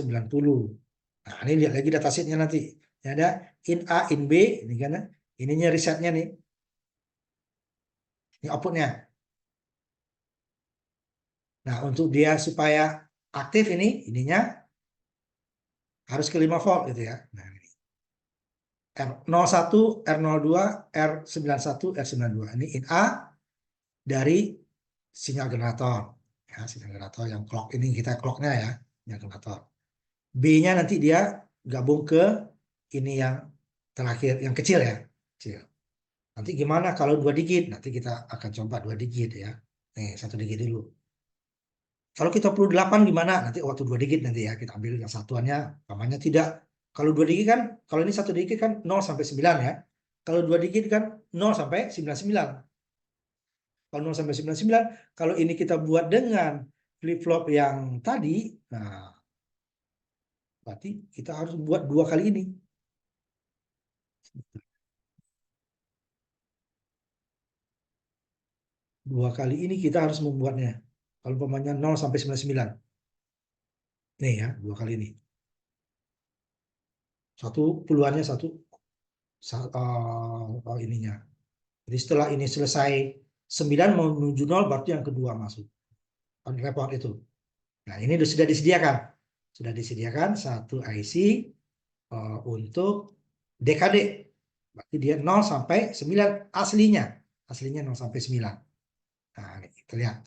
Nah, ini lihat lagi datasheetnya nanti. Ini ada in A, in B, ini kan. Ininya resetnya nih. Ini outputnya. Nah, untuk dia supaya aktif ininya harus ke 5 volt gitu ya. Nah, ini. R01, R02, R91, R92. Ini in A dari sinyal generator. Ya, sinyal generator yang clock ini kita clocknya ya, sinyal generator. B-nya nanti dia gabung ke ini yang terakhir, yang kecil ya. Kecil. Nanti gimana kalau 2 digit? Nanti kita akan coba 2 digit ya. Nih, 1 digit dulu. Kalau kita perlu 8 gimana? Nanti waktu 2 digit nanti ya. Kita ambil yang satuannya. Namanya tidak. Kalau 2 digit kan, kalau ini 1 digit kan 0 sampai 9 ya. Kalau 2 digit kan 0 sampai 99. Kalau 0 sampai 99, kalau ini kita buat dengan flip-flop yang tadi, nah berarti kita harus buat 2 kali ini. Dua kali ini kita harus membuatnya. Kalau umpamanya 0 sampai 99. Nih ya, 2 kali ini. Satu puluhannya satu ininya. Jadi setelah ini selesai 9 menuju 0 berarti yang kedua masuk. Kan repot itu. Nah, ini sudah disediakan. Sudah disediakan satu IC untuk DKD. Berarti dia 0 sampai 9 aslinya. Aslinya 0 sampai 9. Nah, ini kita lihat.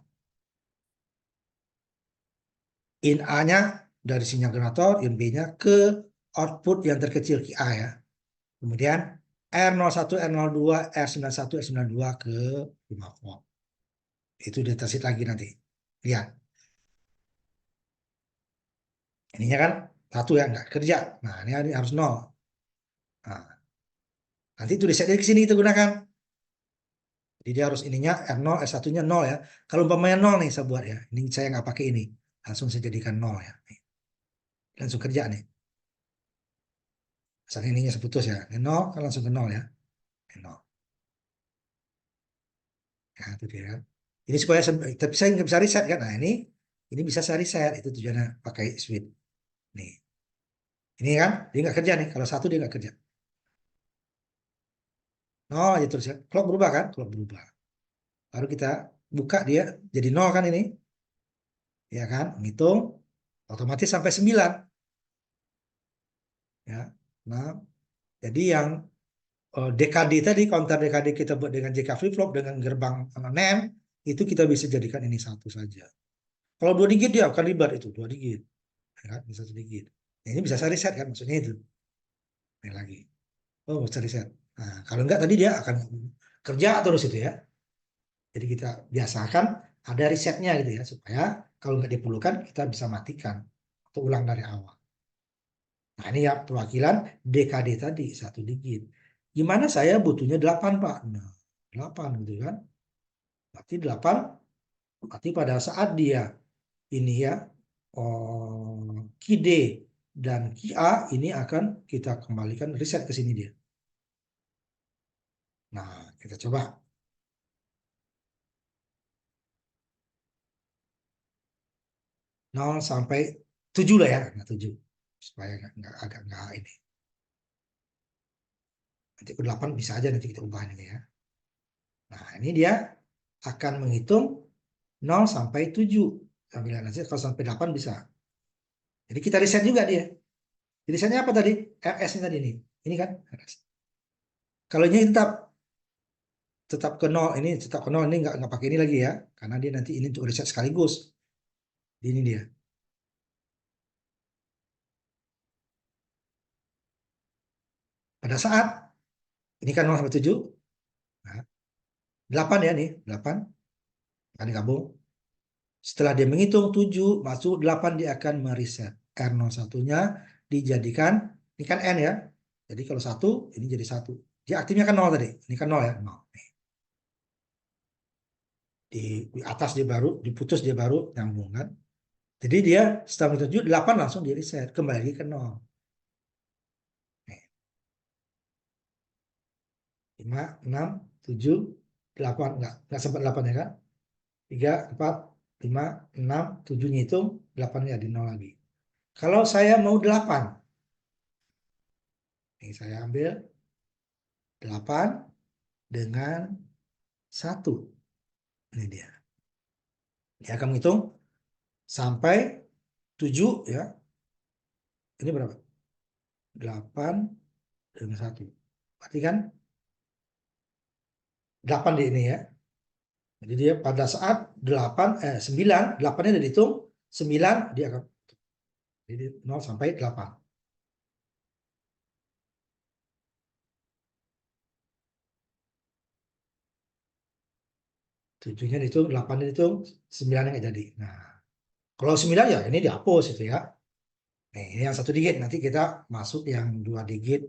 In A-nya dari sinyal generator, in B-nya ke output yang terkecil QA ya. Kemudian R01, R02, R91, R92 ke 5 volt. Itu ditasit lagi nanti. Lihat. Ininya kan satu ya nggak kerja. Nah, ini harus 0. Nah, nanti itu disetnya ke sini kita gunakan. Jadi dia harus ininya R0, R1-nya 0 ya. Kalau umpamanya 0 nih saya buat ya. Ini saya nggak pakai ini. Langsung saya jadikan 0 ya. Langsung kerja nih. Misalnya ininya seputus ya. Ini 0 kan langsung ke 0 ya. Ini 0. Nah, itu dia kan. Ini supaya tapi saya nggak bisa reset kan. Nah, ini bisa saya reset. Itu tujuannya pakai switch. Nih. Ini kan dia nggak kerja nih. Kalau satu dia nggak kerja. 0 aja terus ya. Clock berubah kan? Clock berubah. Baru kita buka dia jadi 0 kan ini. Ya kan? Ngitung otomatis sampai 9. Ya. Nah, jadi yang DKD tadi, counter DKD kita buat dengan JK flip flop dengan gerbang NAND itu kita bisa jadikan ini satu saja. Kalau 2 digit dia akan ribet itu 2 digit, ya kan? Bisa sedikit. Nah, ini bisa saya reset kan maksudnya itu. Ini lagi. Oh, bisa reset. Nah, kalau enggak tadi dia akan kerja terus itu ya. Jadi kita biasakan ada resetnya gitu ya supaya kalau nggak diperlukan kita bisa matikan atau ulang dari awal. Nah, ini ya perwakilan DKD tadi satu digit. Gimana saya butuhnya 8 Pak? Nah, 8 gitu kan. Berarti 8, berarti pada saat dia ini ya key D dan key A ini akan kita kembalikan reset ke sini dia. Nah, kita coba 0 sampai 7 lah ya, nah, 7 supaya nggak agak nggak ini. Nanti ke 8 bisa aja nanti kita ubah ini ya. Nah, ini dia akan menghitung 0 sampai 7. Sambil nanti kalau sampai 8 bisa. Jadi kita reset juga dia. Jadi resetnya apa tadi? RS-nya tadi nih. Ini kan RS. Kalau ini tetap ke 0, ini tetap ke 0, ini nggak pakai ini lagi ya. Karena dia nanti ini untuk reset sekaligus. Ini dia. Pada saat ini kan 0 sampai 7. Nah, 8 ya nih, 8 akan digabung. Setelah dia menghitung 7 masuk 8 dia akan mereset. R01-nya dijadikan ini kan N ya. Jadi kalau 1 ini jadi 1. Dia aktifnya kan 0 tadi. Ini kan 0 ya, 0. Nih. Di atas dia baru diputus dia baru nyambung kan. Jadi dia setelah menghitung 7 8 langsung di reset kembali lagi ke 0. Nih. 5 6 7 8 enggak sempat 8 ya kan. 3 4 5 6 7 ngitung 8-nya di 0 lagi. Kalau saya mau 8. Ini saya ambil 8 dengan 1. Ini dia. Dia akan menghitung sampai 7 ya. Ini berapa? 8 dengan 1. Berarti kan 8 di ini ya. Jadi dia pada saat 9, 8-nya udah dihitung, 9 dia akan jadi 0 sampai 8. 7-nya dihitung, 8-nya dihitung, 9-nya nggak jadi. Nah, kalau 9 ya ini dihapus itu ya. Nih, ini yang 1 digit. Nanti kita masuk yang 2 digit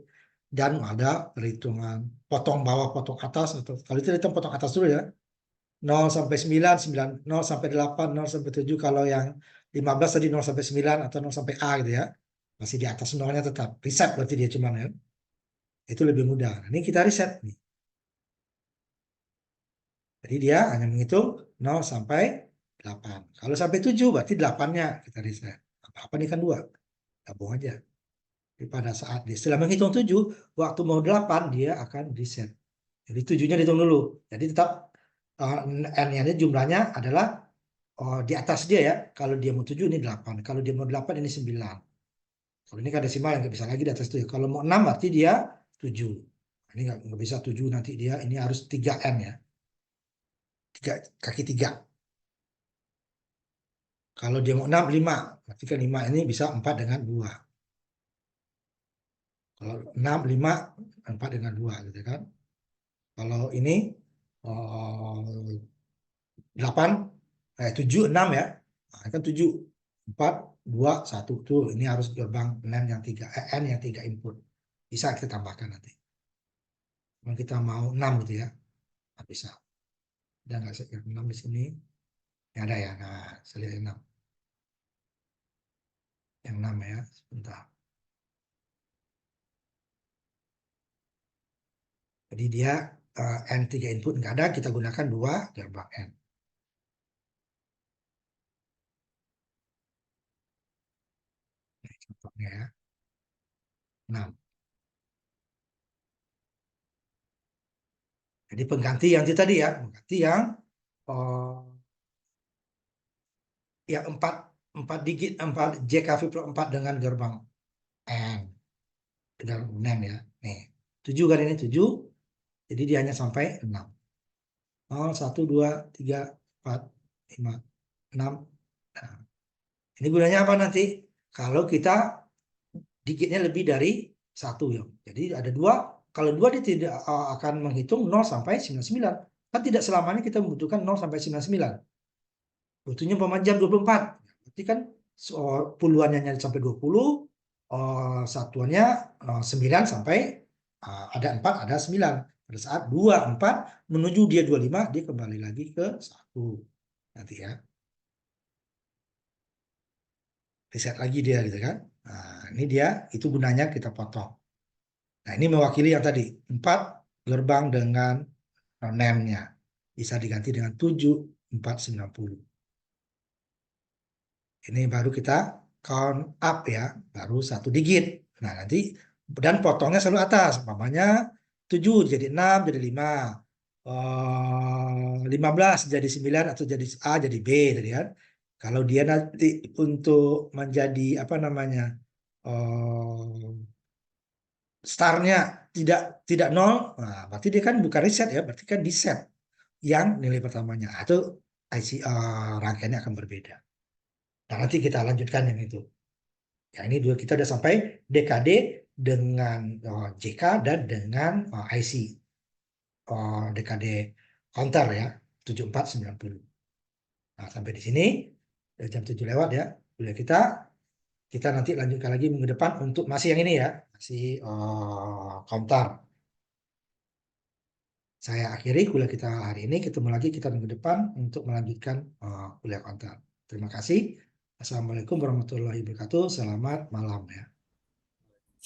dan ada perhitungan potong bawah, potong atas. Atau kalau itu kita potong atas dulu ya. 0 sampai 9, 9, 0 sampai 8, 0 sampai 7. Kalau yang 15 tadi 0 sampai 9 atau 0 sampai A gitu ya. Masih di atas nolnya tetap. Reset berarti dia cuman ya. Itu lebih mudah. Nah, ini kita reset nih. Jadi dia hanya menghitung 0 sampai 8. Kalau sampai 7 berarti 8-nya kita reset. Apa ini kan 2. Gabung aja. Jadi pada saat dia setelah menghitung 7, waktu mau 8 dia akan reset. Jadi 7-nya dihitung dulu. Jadi tetap n-nya jumlahnya adalah di atas dia ya. Kalau dia mau 7 ini 8. Kalau dia mau 8 ini 9. Kalau ini kan desimal yang nggak bisa lagi di atas itu ya. Kalau mau 6 berarti dia 7. Ini nggak bisa 7 nanti dia ini harus 3n ya. 3, kaki 3. Kalau dia mau 6, 5. Berarti kan 5 ini bisa 4 dengan 2. Kalau 6, 5, 4 dengan 2 gitu kan. Kalau ini 8, 7, 6 ya. Nah, kan 7, 4, 2, 1. Tuh, ini harus gerbang N yang 3, N yang 3 input. Bisa kita tambahkan nanti. Kalau kita mau 6 gitu ya. Nah, bisa. Ada nggak sih 6 di sini? Ya, ada ya. Nah, saya lihat 6. Yang 6 ya. Sebentar. Jadi dia N 3 input nggak ada, kita gunakan 2 gerbang N. Nah, contohnya ya. 6. Jadi pengganti yang itu tadi ya. Pengganti yang 4 digit, 4 JK flip flop 4 dengan gerbang N. Gerbang NAND ya. Nih. 7 kan ini 7. Jadi dia hanya sampai 6. 0, 1, 2, 3, 4, 5, 6. Nah, ini gunanya apa nanti? Kalau kita digitnya lebih dari 1 ya. Jadi ada 2. Kalau 2 dia tidak akan menghitung 0 sampai 99. Kan tidak selamanya kita membutuhkan 0 sampai 99. Butuhnya jam 24. Berarti kan puluhannya sampai 20, satuannya 9 sampai ada 4, ada 9. Pada saat 2, 4 menuju dia 25, dia kembali lagi ke 1. Nanti ya. Reset lagi dia gitu kan. Nah, ini dia, itu gunanya kita potong. Nah, ini mewakili yang tadi, 4 gerbang dengan name-nya. Bisa diganti dengan 7490. Ini baru kita count up ya, baru 1 digit. Nah, nanti dan potongnya selalu atas. Umpamanya 7 jadi 6 jadi 5. 15 jadi 9 atau jadi A jadi B tadi kan. Kalau dia nanti untuk menjadi apa namanya? Startnya tidak nol, nah, berarti dia kan bukan reset ya, berarti kan di set yang nilai pertamanya. Atau IC rangkaiannya akan berbeda. Nah, nanti kita lanjutkan yang itu. Ya, ini dua kita udah sampai DKD dengan JK dan dengan IC DKD counter ya 7490. Nah, sampai di sini jam 7 lewat ya. Udah kita nanti lanjutkan lagi minggu depan untuk masih yang ini ya, masih counter. Saya akhiri kuliah kita hari ini. Ketemu lagi kita minggu depan untuk melanjutkan kuliah counter. Terima kasih. Assalamualaikum warahmatullahi wabarakatuh. Selamat malam ya.